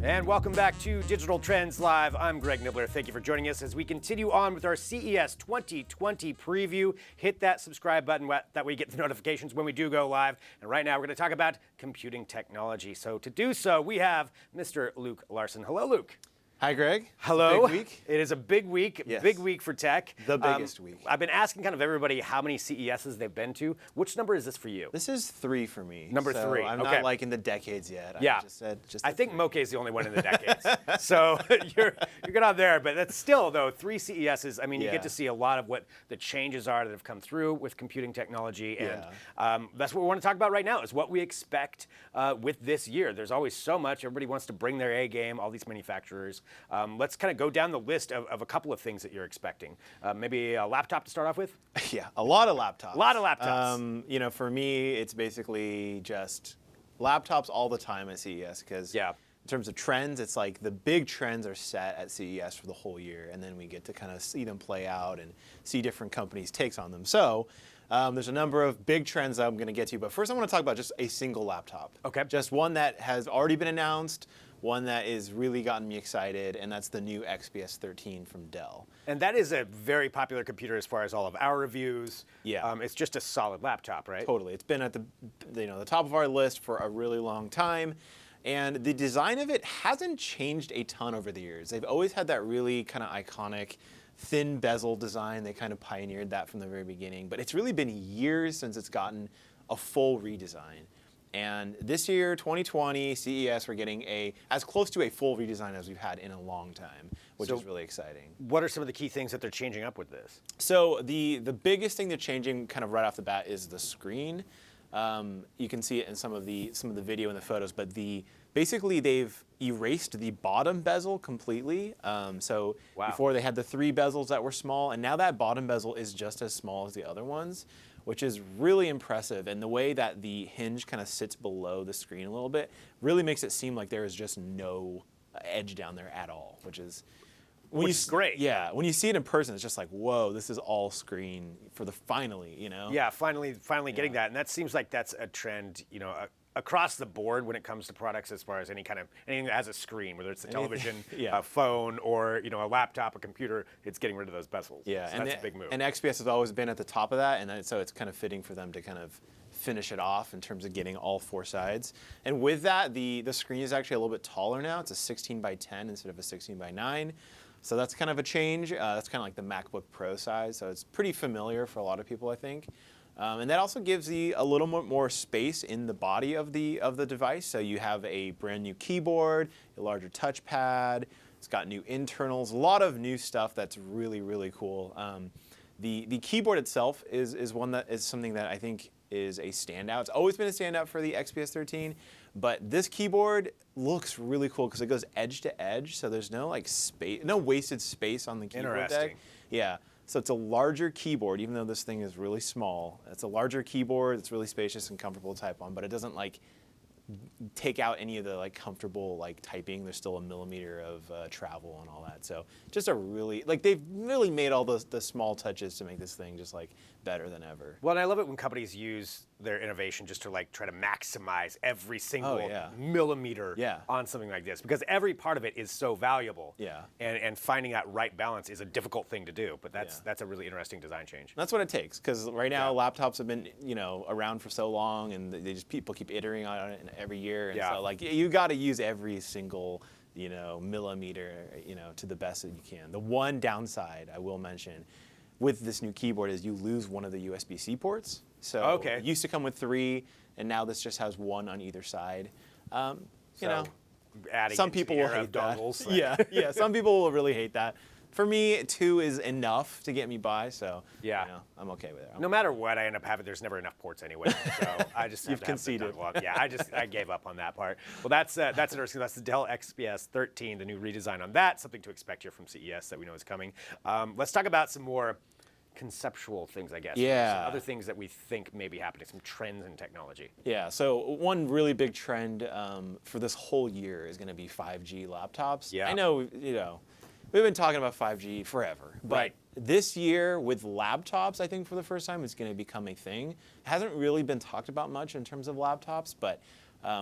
And welcome back to Digital Trends Live. I'm Greg Nibbler. Thank you for joining us as we continue on with our CES 2020 preview. Hit that subscribe button, that way you get the notifications when we do go live. And right now we're going to talk about computing technology. So to do so, we have Mr. Luke Larson. Hello, Luke. Hi, Greg. Hello. It's a big week. It is a big week, Yes. Big week for tech. The biggest week. I've been asking kind of everybody how many CESs they've been to. Which number is this for you? This is 3 for me. Number so 3, I'm okay. not like in the decades yet. Yeah. I just said I think 3. Moke is the only one in the decades. So you're good on there. But that's still, though, 3 CESs. I mean, you get Yeah. to see a lot of what the changes are that have come through with computing technology. And Yeah. that's what we want to talk about right now is what we expect with this year. There's always so much. Everybody wants to bring their A game, all these manufacturers. Let's kind of go down the list of a couple of things that you're expecting. Maybe a laptop to start off with? Yeah, a lot of laptops. A lot of laptops. You know, for me, it's basically just laptops all the time at CES because in terms of trends, it's like the big trends are set at CES for the whole year, and then we get to kind of see them play out and see different companies' takes on them. So there's a number of big trends that I'm going to get to, but first I want to talk about just a single laptop. Okay. Just one that has already been announced, one that has really gotten me excited, and that's the new XPS 13 from Dell. And that is a very popular computer as far as all of our reviews. Yeah. It's just a solid laptop, right? Totally. It's been at the top of our list for a really long time. And the design of it hasn't changed a ton over the years. They've always had that really kind of iconic thin bezel design. They kind of pioneered that from the very beginning. But it's really been years since it's gotten a full redesign. And this year, 2020, CES, we're getting as close to a full redesign as we've had in a long time, which is really exciting. What are some of the key things that they're changing up with this? So the biggest thing they're changing kind of right off the bat is the screen. You can see it in some of the video and the photos, but basically they've erased the bottom bezel completely. So before they had the 3 bezels that were small, and now that bottom bezel is just as small as the other ones, which is really impressive. And the way that the hinge kind of sits below the screen a little bit really makes it seem like there is just no edge down there at all, which is great. Yeah, when you see it in person, it's just like, whoa, this is all screen for the finally, you know? Yeah, finally getting that. And that seems like that's a trend, across the board when it comes to products as far as anything that has a screen, whether it's a television, a phone, or a laptop, a computer, it's getting rid of those bezels. Yeah, so that's a big move. And XPS has always been at the top of that, and so it's kind of fitting for them to kind of finish it off in terms of getting all 4 sides. And with that, the screen is actually a little bit taller now. It's a 16 by 10 instead of a 16 by 9. So that's kind of a change. That's kind of like the MacBook Pro size. So it's pretty familiar for a lot of people, I think. And that also gives you a little more space in the body of the device. So you have a brand new keyboard, a larger touchpad. It's got new internals, a lot of new stuff that's really, really cool. The keyboard itself is one that is something that I think is a standout. It's always been a standout for the XPS 13, but this keyboard looks really cool because it goes edge to edge, so there's no no wasted space on the keyboard deck. Yeah. So it's a larger keyboard, even though this thing is really small. It's a larger keyboard. It's really spacious and comfortable to type on, but it doesn't take out any of the comfortable typing. There's still a millimeter of travel and all that. So just a really they've really made all the small touches to make this thing just better than ever. Well, and I love it when companies use their innovation just to try to maximize every single millimeter on something like this, because every part of it is so valuable. Yeah. And finding that right balance is a difficult thing to do, but that's a really interesting design change. That's what it takes, because right now laptops have been around for so long, and people keep iterating on it every year, and so you got to use every single millimeter to the best that you can. The one downside I will mention with this new keyboard is you lose one of the USB-C ports. So it used to come with 3, and now this just has 1 on either side. Adding some people will hate dongles. that. Yeah, some people will really hate that. For me, 2 is enough to get me by, so I'm okay with it. No matter what I end up having, there's never enough ports anyway, so I just have You've to have the conceded. dongle up. Yeah, I gave up on that part. Well, that's interesting. That's the Dell XPS 13, the new redesign on that. Something to expect here from CES that we know is coming. Let's talk about some more conceptual things, I guess. Yeah. Some other things that we think may be happening, some trends in technology. Yeah, so one really big trend for this whole year is going to be 5G laptops. Yeah. I know, we've been talking about 5G forever, but Right. this year with laptops, I think for the first time, it's going to become a thing. It hasn't really been talked about much in terms of laptops, but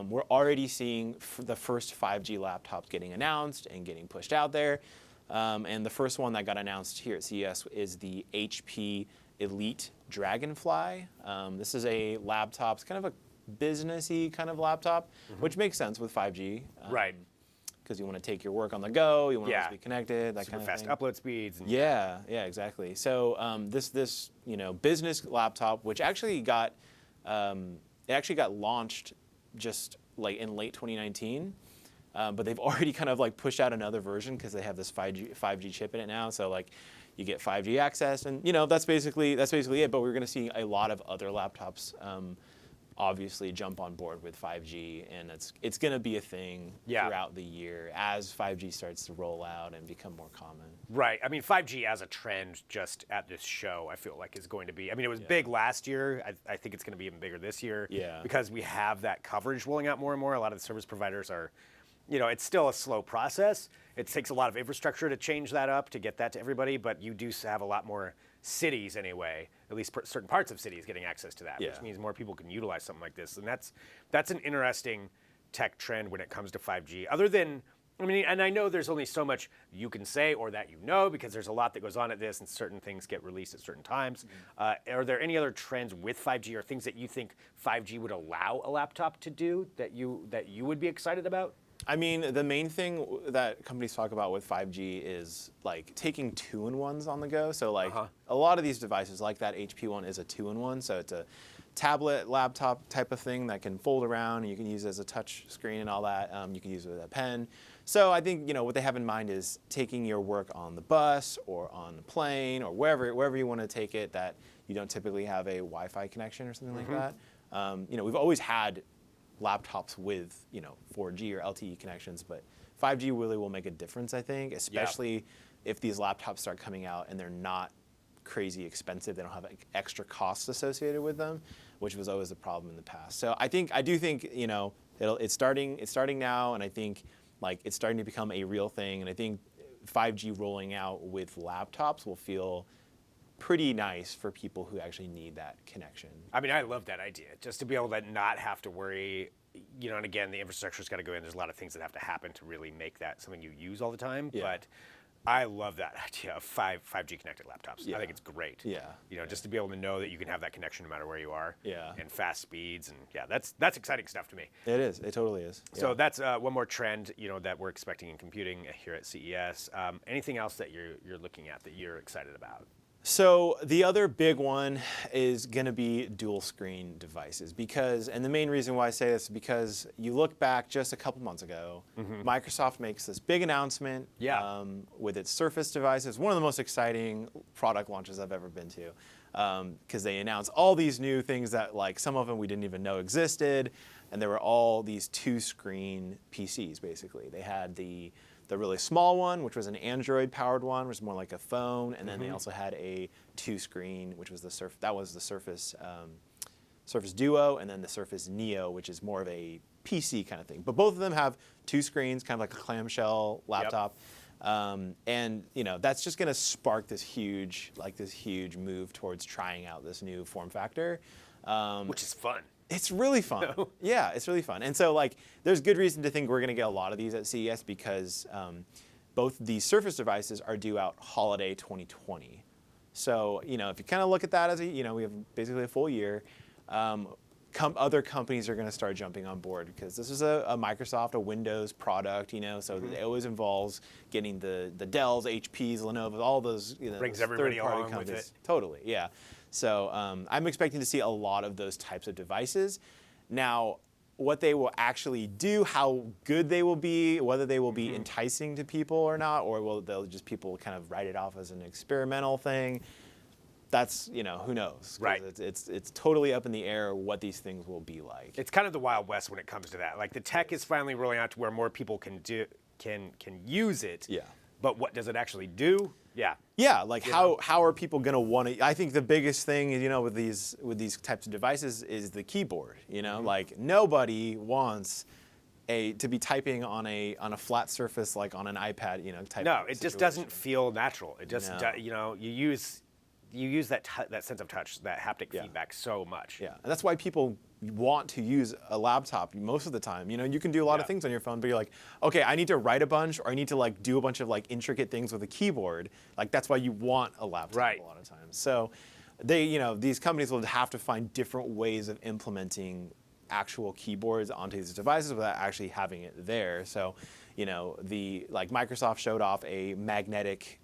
we're already seeing the first 5G laptops getting announced and getting pushed out there. And the first one that got announced here at CES is the HP Elite Dragonfly. This is a laptop. It's kind of a businessy kind of laptop, which makes sense with 5G. Right. Because you want to take your work on the go, you want Yeah. to be connected, that Super kind of fast thing. upload speeds. And Yeah, exactly. So this business laptop, which actually got launched just like in late 2019, but they've already kind of like pushed out another version because they have this 5G chip in it now. So like you get 5G access, and that's basically it. But we're going to see a lot of other laptops obviously jump on board with 5G, and it's going to be a thing throughout the year as 5G starts to roll out and become more common. Right. I mean, 5G as a trend just at this show, I feel like is going to be. I mean, it was big last year. I think it's going to be even bigger this year. Yeah. Because we have that coverage rolling out more and more. A lot of the service providers are, it's still a slow process. It takes a lot of infrastructure to change that up to get that to everybody, but you do have a lot more cities anyway, at least certain parts of cities getting access to that, which means more people can utilize something like this. And that's an interesting tech trend when it comes to 5G. Other than, and I know there's only so much you can say or that because there's a lot that goes on at this and certain things get released at certain times. Are there any other trends with 5G or things that you think 5G would allow a laptop to do that you would be excited about? I mean, the main thing that companies talk about with 5G is like taking 2-in-1s on the go. So like a lot of these devices, like that HP one, is a 2-in-1. So it's a tablet, laptop type of thing that can fold around, and you can use it as a touch screen and all that. You can use it with a pen. So I think what they have in mind is taking your work on the bus or on the plane or wherever you want to take it that you don't typically have a Wi-Fi connection or something like that. We've always had laptops with 4G or LTE connections, but 5G really will make a difference, I think, especially if these laptops start coming out and they're not crazy expensive. They don't have extra costs associated with them, which was always a problem in the past. So I do think it's starting now, and I think like it's starting to become a real thing, and I think 5G rolling out with laptops will feel pretty nice for people who actually need that connection. I mean, I love that idea, just to be able to not have to worry, and again, the infrastructure's got to go in. There's a lot of things that have to happen to really make that something you use all the time, but I love that idea of 5G connected laptops. I think it's great. Just to be able to know that you can have that connection no matter where you are. And fast speeds, and that's exciting stuff to me. It is. It totally is. So that's one more trend, that we're expecting in computing here at CES. Anything else that you're looking at that you're excited about? So the other big one is going to be dual screen devices and the main reason why I say this is because you look back just a couple months ago, Microsoft makes this big announcement with its Surface devices, one of the most exciting product launches I've ever been to, because they announced all these new things that like some of them we didn't even know existed, and there were all these 2-screen PCs basically. They had the really small one, which was an Android-powered one, which was more like a phone, and then they also had a 2-screen, which was the Surface Duo, and then the Surface Neo, which is more of a PC kind of thing. But both of them have 2 screens, kind of like a clamshell laptop, and that's just going to spark this huge move towards trying out this new form factor, Which is fun. It's really fun. Yeah, it's really fun. And so like there's good reason to think we're going to get a lot of these at CES because both these Surface devices are due out holiday 2020. So, if you kind of look at that as we have basically a full year, other companies are going to start jumping on board because this is a Microsoft, a Windows product, so it always involves getting the Dells, HPs, Lenovo, all those, brings everybody along companies. with it. Totally, yeah. So I'm expecting to see a lot of those types of devices. Now, what they will actually do, how good they will be, whether they will be enticing to people or not, or they'll just people kind of write it off as an experimental thing, that's, who knows? Right. It's totally up in the air what these things will be like. It's kind of the Wild West when it comes to that. Like the tech is finally rolling out to where more people can use it. Yeah. But what does it actually do? Yeah. Yeah, like how are people going to want to? I think the biggest thing, with these types of devices is the keyboard. Like nobody wants to be typing on a flat surface like on an iPad, type. No, it just doesn't situation. feel natural. It just, No. you use that sense of touch, that haptic feedback so much. Yeah, and that's why people want to use a laptop most of the time. You can do a lot of things on your phone, but you're like, okay, I need to write a bunch, or I need to like do a bunch of like intricate things with a keyboard. Like that's why you want a laptop a lot of times. So these companies will have to find different ways of implementing actual keyboards onto these devices without actually having it there. So, Microsoft showed off a magnetic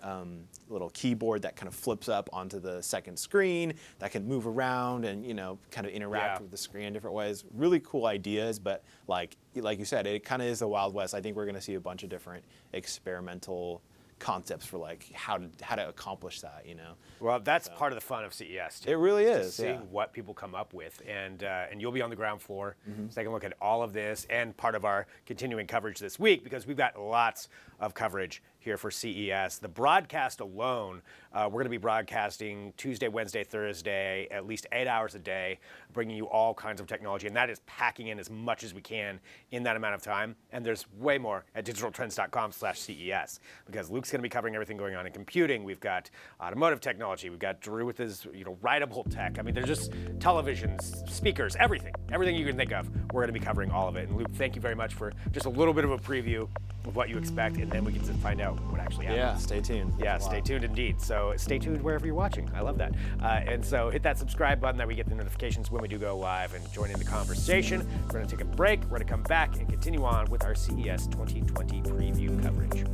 little keyboard that kind of flips up onto the second screen that can move around and kind of interact with the screen in different ways. Really cool ideas, but like you said, it kind of is the Wild West. I think we're going to see a bunch of different experimental concepts for like how to accomplish that. Well, that's part of the fun of CES too. It really to is. seeing what people come up with, and you'll be on the ground floor taking a look at all of this, and part of our continuing coverage this week, because we've got lots of coverage here for CES. The broadcast alone, we're going to be broadcasting Tuesday, Wednesday, Thursday, at least 8 hours a day, bringing you all kinds of technology, and that is packing in as much as we can in that amount of time. And there's way more at digitaltrends.com/CES, because Luke's going to be covering everything going on in computing. We've got automotive technology. We've got Drew with his Rideable tech. I mean, there's just televisions, speakers, everything you can think of. We're going to be covering all of it. And Luke, thank you very much for just a little bit of a preview of what you expect, and then we can find out what actually happens. Yeah, stay tuned. Yeah, stay tuned indeed. So stay tuned wherever you're watching. I love that. And so hit that subscribe button that we get the notifications when we do go live, and join in the conversation. We're going to take a break. We're going to come back and continue on with our CES 2020 preview coverage.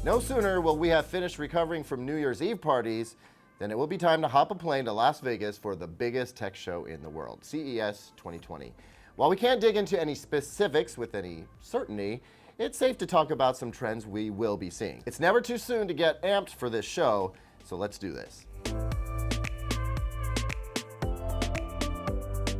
No sooner will we have finished recovering from New Year's Eve parties than it will be time to hop a plane to Las Vegas for the biggest tech show in the world, CES 2020. While we can't dig into any specifics with any certainty, it's safe to talk about some trends we will be seeing. It's never too soon to get amped for this show, so let's do this.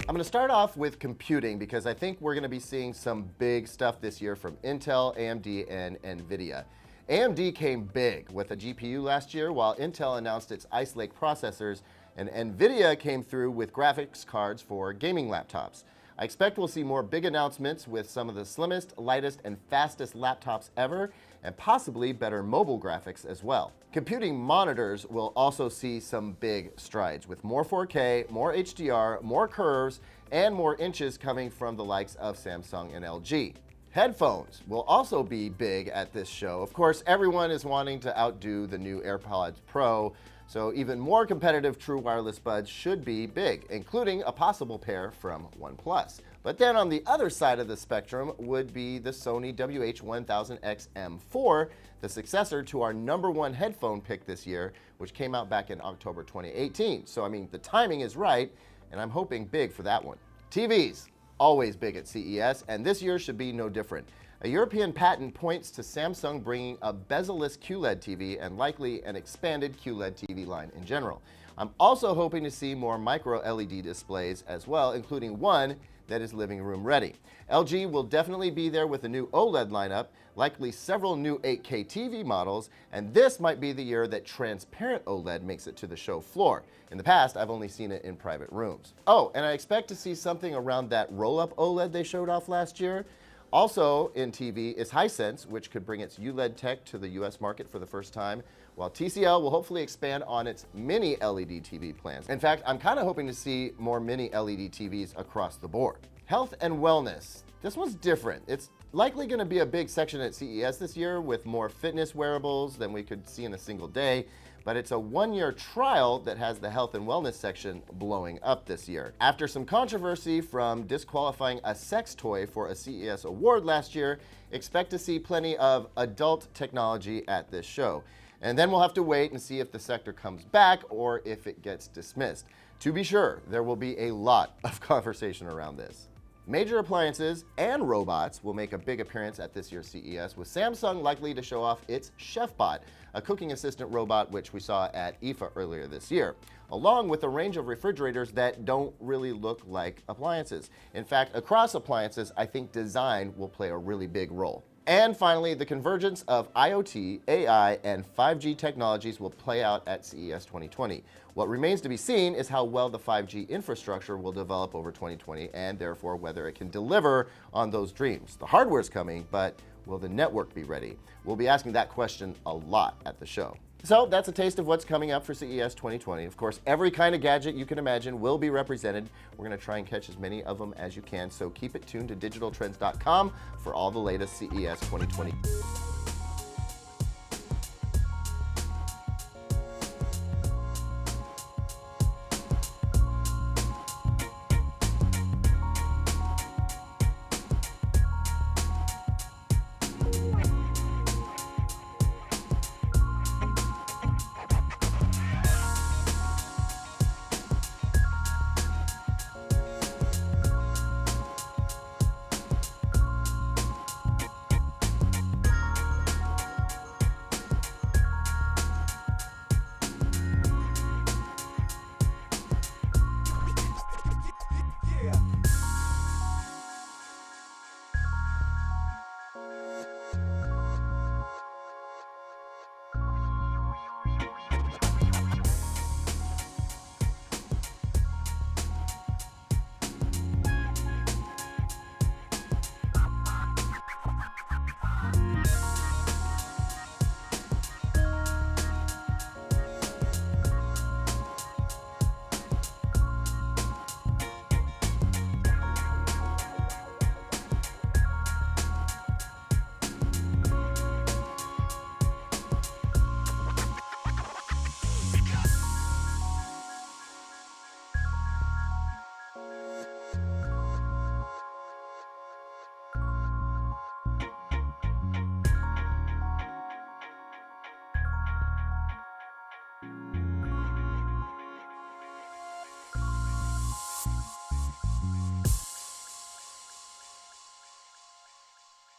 I'm going to start off with computing because I think we're going to be seeing some big stuff this year from Intel, AMD, and NVIDIA. AMD came big with a GPU last year, while Intel announced its Ice Lake processors, and NVIDIA came through with graphics cards for gaming laptops. I expect we'll see more big announcements with some of the slimmest, lightest, and fastest laptops ever, and possibly better mobile graphics as well. Computing monitors will also see some big strides, with more 4K, more HDR, more curves, and more inches coming from the likes of Samsung and LG. Headphones will also be big at this show. Of course, everyone is wanting to outdo the new AirPods Pro, so even more competitive true wireless buds should be big, including a possible pair from OnePlus. But then on the other side of the spectrum would be the Sony WH-1000X-M4, the successor to our #1 headphone pick this year, which came out back in October 2018. So, I mean, the timing is right, and I'm hoping big for that one. TVs, always big at CES, and this year should be no different. A European patent points to Samsung bringing a bezel-less QLED TV and likely an expanded QLED TV line in general. I'm also hoping to see more micro LED displays as well, including one that is living room ready. LG will definitely be there with a new OLED lineup, likely several new 8K TV models, and this might be the year that transparent OLED makes it to the show floor. In the past, I've only seen it in private rooms. Oh, and I expect to see something around that roll-up OLED they showed off last year. Also in TV is Hisense, which could bring its ULED tech to the US market for the first time, while TCL will hopefully expand on its mini LED TV plans. In fact, I'm kind of hoping to see more mini LED TVs across the board. Health and wellness. This one's different. It's likely going to be a big section at CES this year with more fitness wearables than we could see in a single day, but it's a one-year trial that has the health and wellness section blowing up this year. After some controversy from disqualifying a sex toy for a CES award last year, expect to see plenty of adult technology at this show. And then we'll have to wait and see if the sector comes back or if it gets dismissed. To be sure, there will be a lot of conversation around this. Major appliances and robots will make a big appearance at this year's CES, with Samsung likely to show off its ChefBot, a cooking assistant robot which we saw at IFA earlier this year, along with a range of refrigerators that don't really look like appliances. In fact, across appliances, I think design will play a really big role. And finally, the convergence of IoT, AI, and 5G technologies will play out at CES 2020. What remains to be seen is how well the 5G infrastructure will develop over 2020 and therefore whether it can deliver on those dreams. The hardware's coming, but will the network be ready? We'll be asking that question a lot at the show. So that's a taste of what's coming up for CES 2020. Of course, every kind of gadget you can imagine will be represented. We're going to try and catch as many of them as you can, so keep it tuned to digitaltrends.com for all the latest CES 2020.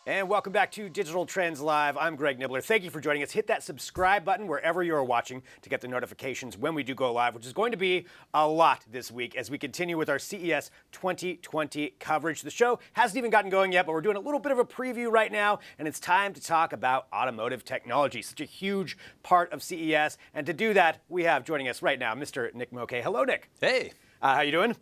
And welcome back to Digital Trends Live. I'm Greg Nibbler. Thank you for joining us. Hit that subscribe button wherever you are watching to get the notifications when we do go live, which is going to be a lot this week as we continue with our CES 2020 coverage. The show hasn't even gotten going yet, but we're doing a little bit of a preview right now, and it's time to talk about automotive technology, such a huge part of CES. And to do that, we have joining us right now Mr. Nick Moke. Hello, Nick. Hey. How you doing?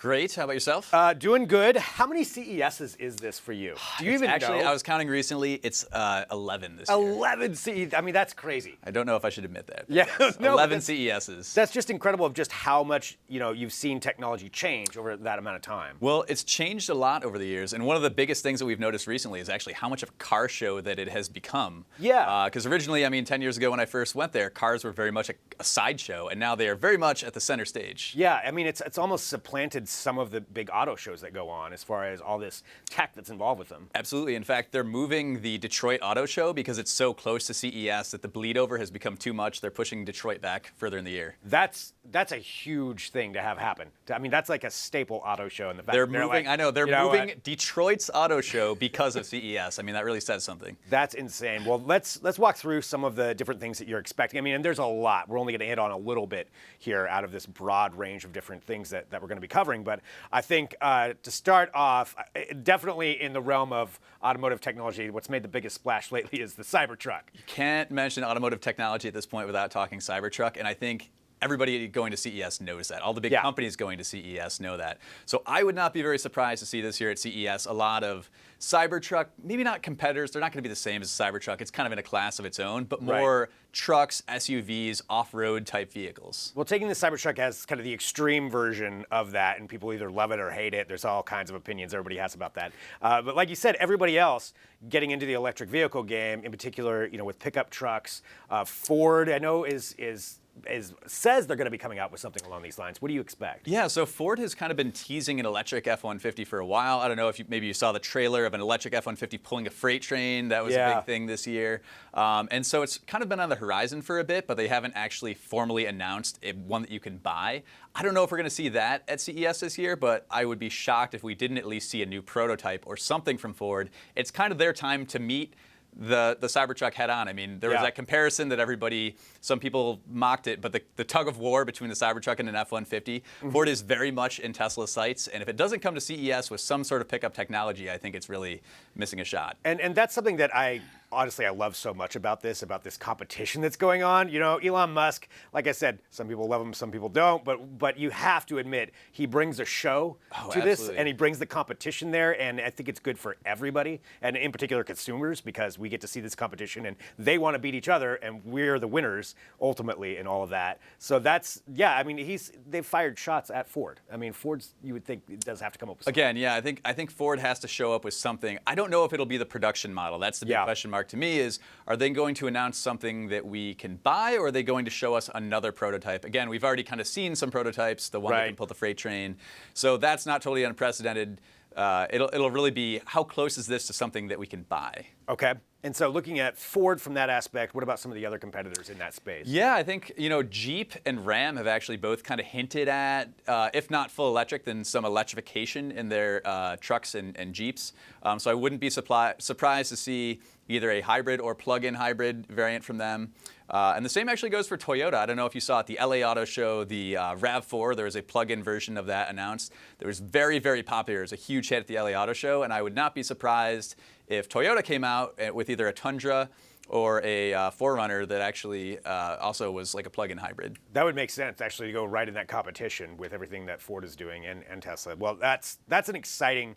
Great. How about yourself? Doing good. How many CESs is this for you? Do you even Actually, know? I was counting recently. It's 11 this year. 11 CES. I mean, that's crazy. I don't know if I should admit that. Yeah, Yes, no, 11 CESs. That's just incredible of just how much you've seen technology change over that amount of time. Well, it's changed a lot over the years, and one of the biggest things that we've noticed recently is actually how much of a car show that it has become. Yeah. Because originally, 10 years ago when I first went there, cars were very much a sideshow, and now they are very much at the center stage. Yeah, I mean, it's almost supplanted some of the big auto shows that go on as far as all this tech that's involved with them. Absolutely. In fact, they're moving the Detroit Auto Show because it's so close to CES that the bleed over has become too much. They're pushing Detroit back further in the year. That's a huge thing to have happen. I mean, that's like a staple auto show in the fact They're they're moving. like, I know they're you know moving what? Detroit's auto show because of CES. I mean, that really says something. That's insane. Well, let's walk through some of the different things that you're expecting. I mean, and there's a lot. We're only going to hit on a little bit here out of this broad range of different things that we're going to be covering. But I think to start off, definitely in the realm of automotive technology, what's made the biggest splash lately is the Cybertruck. You can't mention automotive technology at this point without talking Cybertruck, and I think everybody going to CES knows that. All the big companies going to CES know that. So I would not be very surprised to see this here at CES. A lot of Cybertruck, maybe not competitors. They're not going to be the same as a Cybertruck. It's kind of in a class of its own, but more trucks, SUVs, off-road type vehicles. Well, taking the Cybertruck as kind of the extreme version of that, and people either love it or hate it. There's all kinds of opinions everybody has about that. But like you said, everybody else getting into the electric vehicle game, in particular, you know, with pickup trucks, Ford, I know says they're going to be coming out with something along these lines. What do you expect? Yeah, so Ford has kind of been teasing an electric F-150 for a while. I don't know if maybe you saw the trailer of an electric F-150 pulling a freight train. That was a big thing this year. And so it's kind of been on the horizon for a bit, but they haven't actually formally announced one that you can buy. I don't know if we're going to see that at CES this year, but I would be shocked if we didn't at least see a new prototype or something from Ford. It's kind of their time to meet the Cybertruck head on. I mean, there was that comparison that some people mocked it, but the tug of war between the Cybertruck and an F-150, Ford is very much in Tesla's sights, and if it doesn't come to CES with some sort of pickup technology, I think it's really missing a shot. And that's something that honestly, I love so much about this competition that's going on. You know, Elon Musk, like I said, some people love him, some people don't, but you have to admit, he brings a show to this, and he brings the competition there, and I think it's good for everybody, and in particular consumers, because we get to see this competition, and they want to beat each other, and we're the winners, ultimately, in all of that. So that's, I mean, they've fired shots at Ford. I mean, Ford's, you would think, it does have to come up with something. Again, I think Ford has to show up with something. I don't know if it'll be the production model. That's the big question mark to me is, are they going to announce something that we can buy, or are they going to show us another prototype? Again, we've already kind of seen some prototypes, the one that can pull the freight train. So that's not totally unprecedented. It'll really be, how close is this to something that we can buy? Okay. And so looking at Ford from that aspect, what about some of the other competitors in that space? Yeah, I think, Jeep and Ram have actually both kind of hinted at, if not full electric, then some electrification in their trucks and Jeeps. So I wouldn't be surprised to see either a hybrid or plug-in hybrid variant from them. And the same actually goes for Toyota. I don't know if you saw at the LA Auto Show, the RAV4, there was a plug-in version of that announced. That was very, very popular. It was a huge hit at the LA Auto Show, and I would not be surprised if Toyota came out with either a Tundra or a 4Runner that actually also was like a plug-in hybrid. That would make sense, actually, to go right in that competition with everything that Ford is doing and Tesla. Well, that's an exciting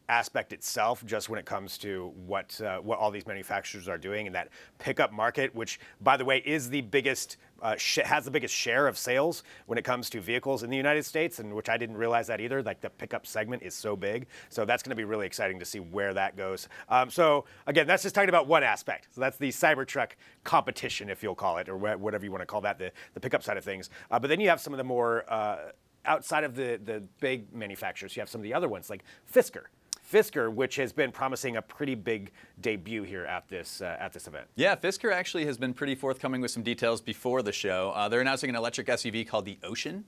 aspect itself, just when it comes to what all these manufacturers are doing in that pickup market, which, by the way, is the biggest has the biggest share of sales when it comes to vehicles in the United States, and which I didn't realize that either. Like, the pickup segment is so big, so that's going to be really exciting to see where that goes. So again, that's just talking about one aspect. So that's the Cybertruck competition, if you'll call it, or whatever you want to call that, the pickup side of things. But then you have some of the more outside of the big manufacturers. You have some of the other ones like Fisker, which has been promising a pretty big debut here at this event. Yeah, Fisker actually has been pretty forthcoming with some details before the show. They're announcing an electric SUV called the Ocean,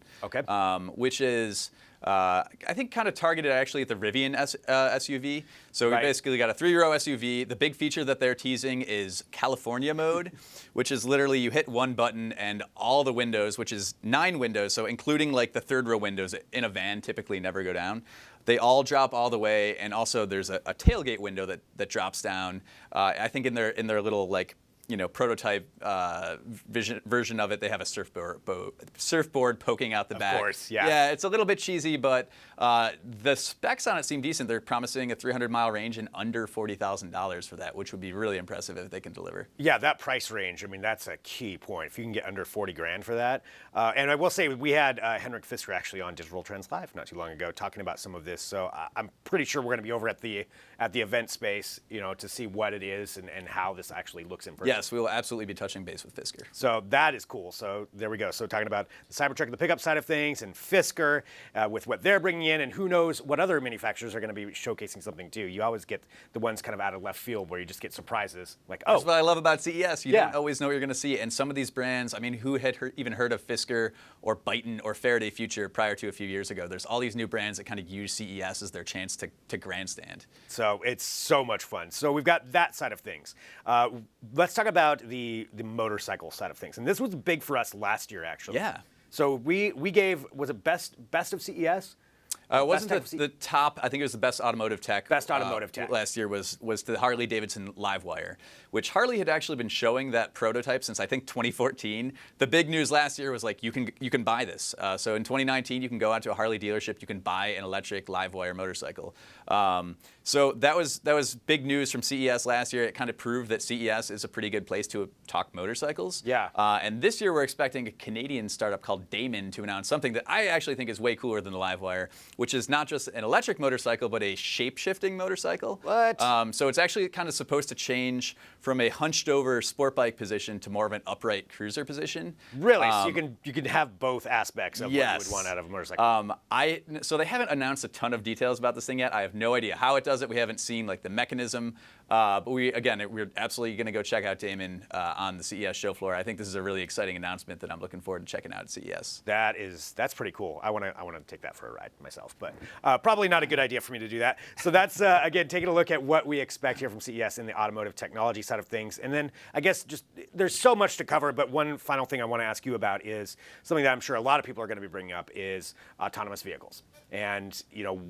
which is, I think, kind of targeted actually at the Rivian SUV. So we basically got a 3-row SUV. The big feature that they're teasing is California mode, which is literally you hit one button and all the windows, which is 9 windows, so including like the 3rd-row windows in a van typically never go down. They all drop all the way, and also there's a tailgate window that drops down. I think in their little prototype version of it, they have a surfboard poking out the back. Of course, yeah. Yeah, it's a little bit cheesy, but the specs on it seem decent. They're promising a 300-mile range and under $40,000 for that, which would be really impressive if they can deliver. Yeah, that price range, I mean, that's a key point. If you can get under 40 grand for that. And I will say, we had Henrik Fisker actually on Digital Trends Live not too long ago talking about some of this. So I'm pretty sure we're going to be over at the event space, to see what it is and how this actually looks in person. Yes, we will absolutely be touching base with Fisker. So that is cool. So there we go. So talking about the Cybertruck and the pickup side of things, and Fisker with what they're bringing in, and who knows what other manufacturers are going to be showcasing something too. You always get the ones kind of out of left field where you just get surprises like, oh. That's what I love about CES. You don't always know what you're going to see. And some of these brands, I mean, who had even heard of Fisker or Byton or Faraday Future prior to a few years ago? There's all these new brands that kind of use CES as their chance to grandstand. So it's so much fun. So we've got that side of things. Let's talk about the motorcycle side of things. And this was big for us last year, actually. Yeah. So we gave, was it best of CES? It wasn't the top. I think it was the best automotive tech. Best automotive tech last year was the Harley Davidson Livewire, which Harley had actually been showing that prototype since I think 2014. The big news last year was like you can buy this. So in 2019 you can go out to a Harley dealership, you can buy an electric Livewire motorcycle. So that was big news from CES last year. It kind of proved that CES is a pretty good place to talk motorcycles. Yeah. And this year we're expecting a Canadian startup called Damon to announce something that I actually think is way cooler than the Livewire, which is not just an electric motorcycle, but a shape-shifting motorcycle. What? So it's actually kind of supposed to change from a hunched-over sport bike position to more of an upright cruiser position. Really? So you can have both aspects of what you would want out of a motorcycle. So they haven't announced a ton of details about this thing yet. I have no idea how it does it. We haven't seen like the mechanism. But we're absolutely going to go check out Damon on the CES show floor. I think this is a really exciting announcement that I'm looking forward to checking out at CES. That's pretty cool. I want to take that for a ride myself, but probably not a good idea for me to do that. So that's again taking a look at what we expect here from CES in the automotive technology side of things, and then I guess just there's so much to cover. But one final thing I want to ask you about is something that I'm sure a lot of people are going to be bringing up is autonomous vehicles, and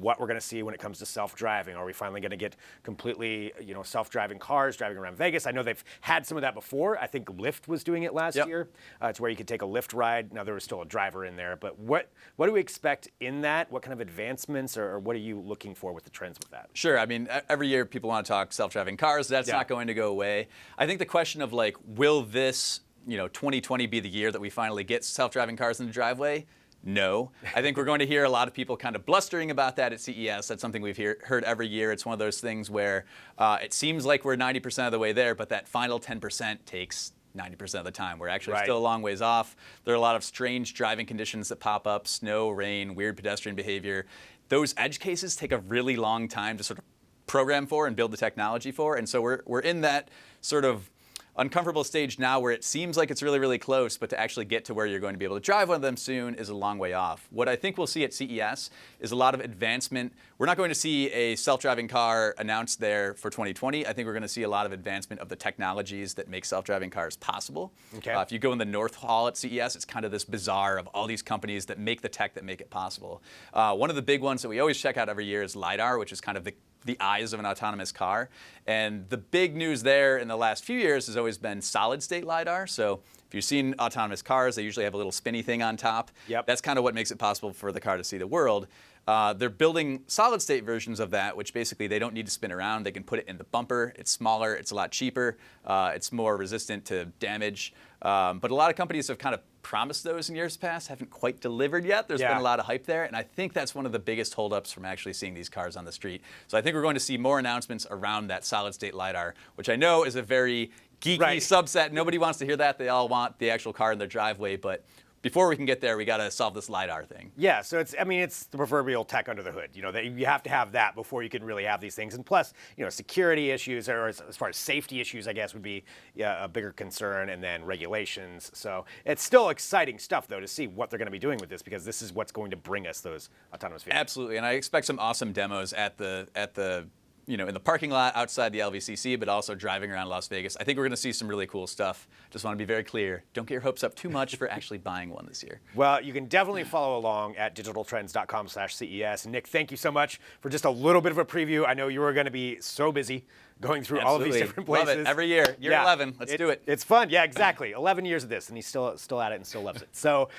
what we're going to see when it comes to self-driving. Are we finally going to get completely self-driving cars driving around Vegas? I know they've had some of that before. I think Lyft was doing it last year. It's where you could take a Lyft ride. Now there was still a driver in there, but what do we expect in that? What kind of advancements or what are you looking for with the trends with that? Sure. I mean, every year people want to talk self-driving cars. That's not going to go away. I think the question of like, will this 2020 be the year that we finally get self-driving cars in the driveway? No. I think we're going to hear a lot of people kind of blustering about that at CES. That's something we've heard every year. It's one of those things where it seems like we're 90% of the way there, but that final 10% takes 90% of the time. We're actually still a long ways off. There are a lot of strange driving conditions that pop up, snow, rain, weird pedestrian behavior. Those edge cases take a really long time to sort of program for and build the technology for. And so we're in that sort of uncomfortable stage now where it seems like it's really, really close, but to actually get to where you're going to be able to drive one of them soon is a long way off. What I think we'll see at CES is a lot of advancement. We're not going to see a self-driving car announced there for 2020. I think we're going to see a lot of advancement of the technologies that make self-driving cars possible. Okay. If you go in the North Hall at CES, it's kind of this bazaar of all these companies that make the tech that make it possible. One of the big ones that we always check out every year is LiDAR, which is kind of the eyes of an autonomous car. And the big news there in the last few years has always been solid-state LiDAR. So if you've seen autonomous cars, they usually have a little spinny thing on top. Yep. That's kind of what makes it possible for the car to see the world. They're building solid-state versions of that, which basically they don't need to spin around. They can put it in the bumper. It's smaller. It's a lot cheaper. It's more resistant to damage. But a lot of companies have kind of promised those in years past, haven't quite delivered yet. There's been a lot of hype there, and I think that's one of the biggest holdups from actually seeing these cars on the street. So I think we're going to see more announcements around that solid-state LiDAR, which I know is a very geeky subset. Nobody wants to hear that. They all want the actual car in their driveway, but before we can get there, we got to solve this LiDAR thing. Yeah, so it's the proverbial tech under the hood. That you have to have that before you can really have these things. And plus, security issues or as far as safety issues, I guess, would be a bigger concern, and then regulations. So it's still exciting stuff, though, to see what they're going to be doing with this, because this is what's going to bring us those autonomous vehicles. Absolutely, and I expect some awesome demos at the in the parking lot outside the LVCC, but also driving around Las Vegas. I think we're going to see some really cool stuff. Just want to be very clear. Don't get your hopes up too much for actually buying one this year. Well, you can definitely follow along at digitaltrends.com/CES. Nick, thank you so much for just a little bit of a preview. I know you were going to be so busy going through all of these different places. Love it. Every year. Year 11. Let's do it. It's fun. Yeah, exactly. 11 years of this, and he's still at it and still loves it. So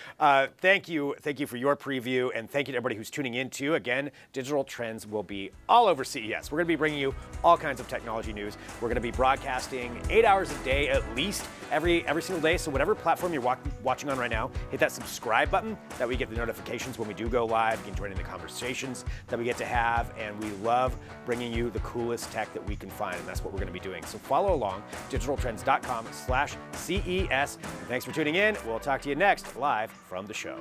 thank you for your preview, and thank you to everybody who's tuning in too. Again, Digital Trends will be all over CES. We're going to be bringing you all kinds of technology news. We're going to be broadcasting 8 hours a day at least every single day. So whatever platform you're watching on right now, hit that subscribe button. That way you get the notifications when we do go live. You can join in the conversations that we get to have, and we love bringing you the coolest tech that we can find find, and that's what we're going to be doing. So follow along, digitaltrends.com/CES. And thanks for tuning in. We'll talk to you next, live from the show.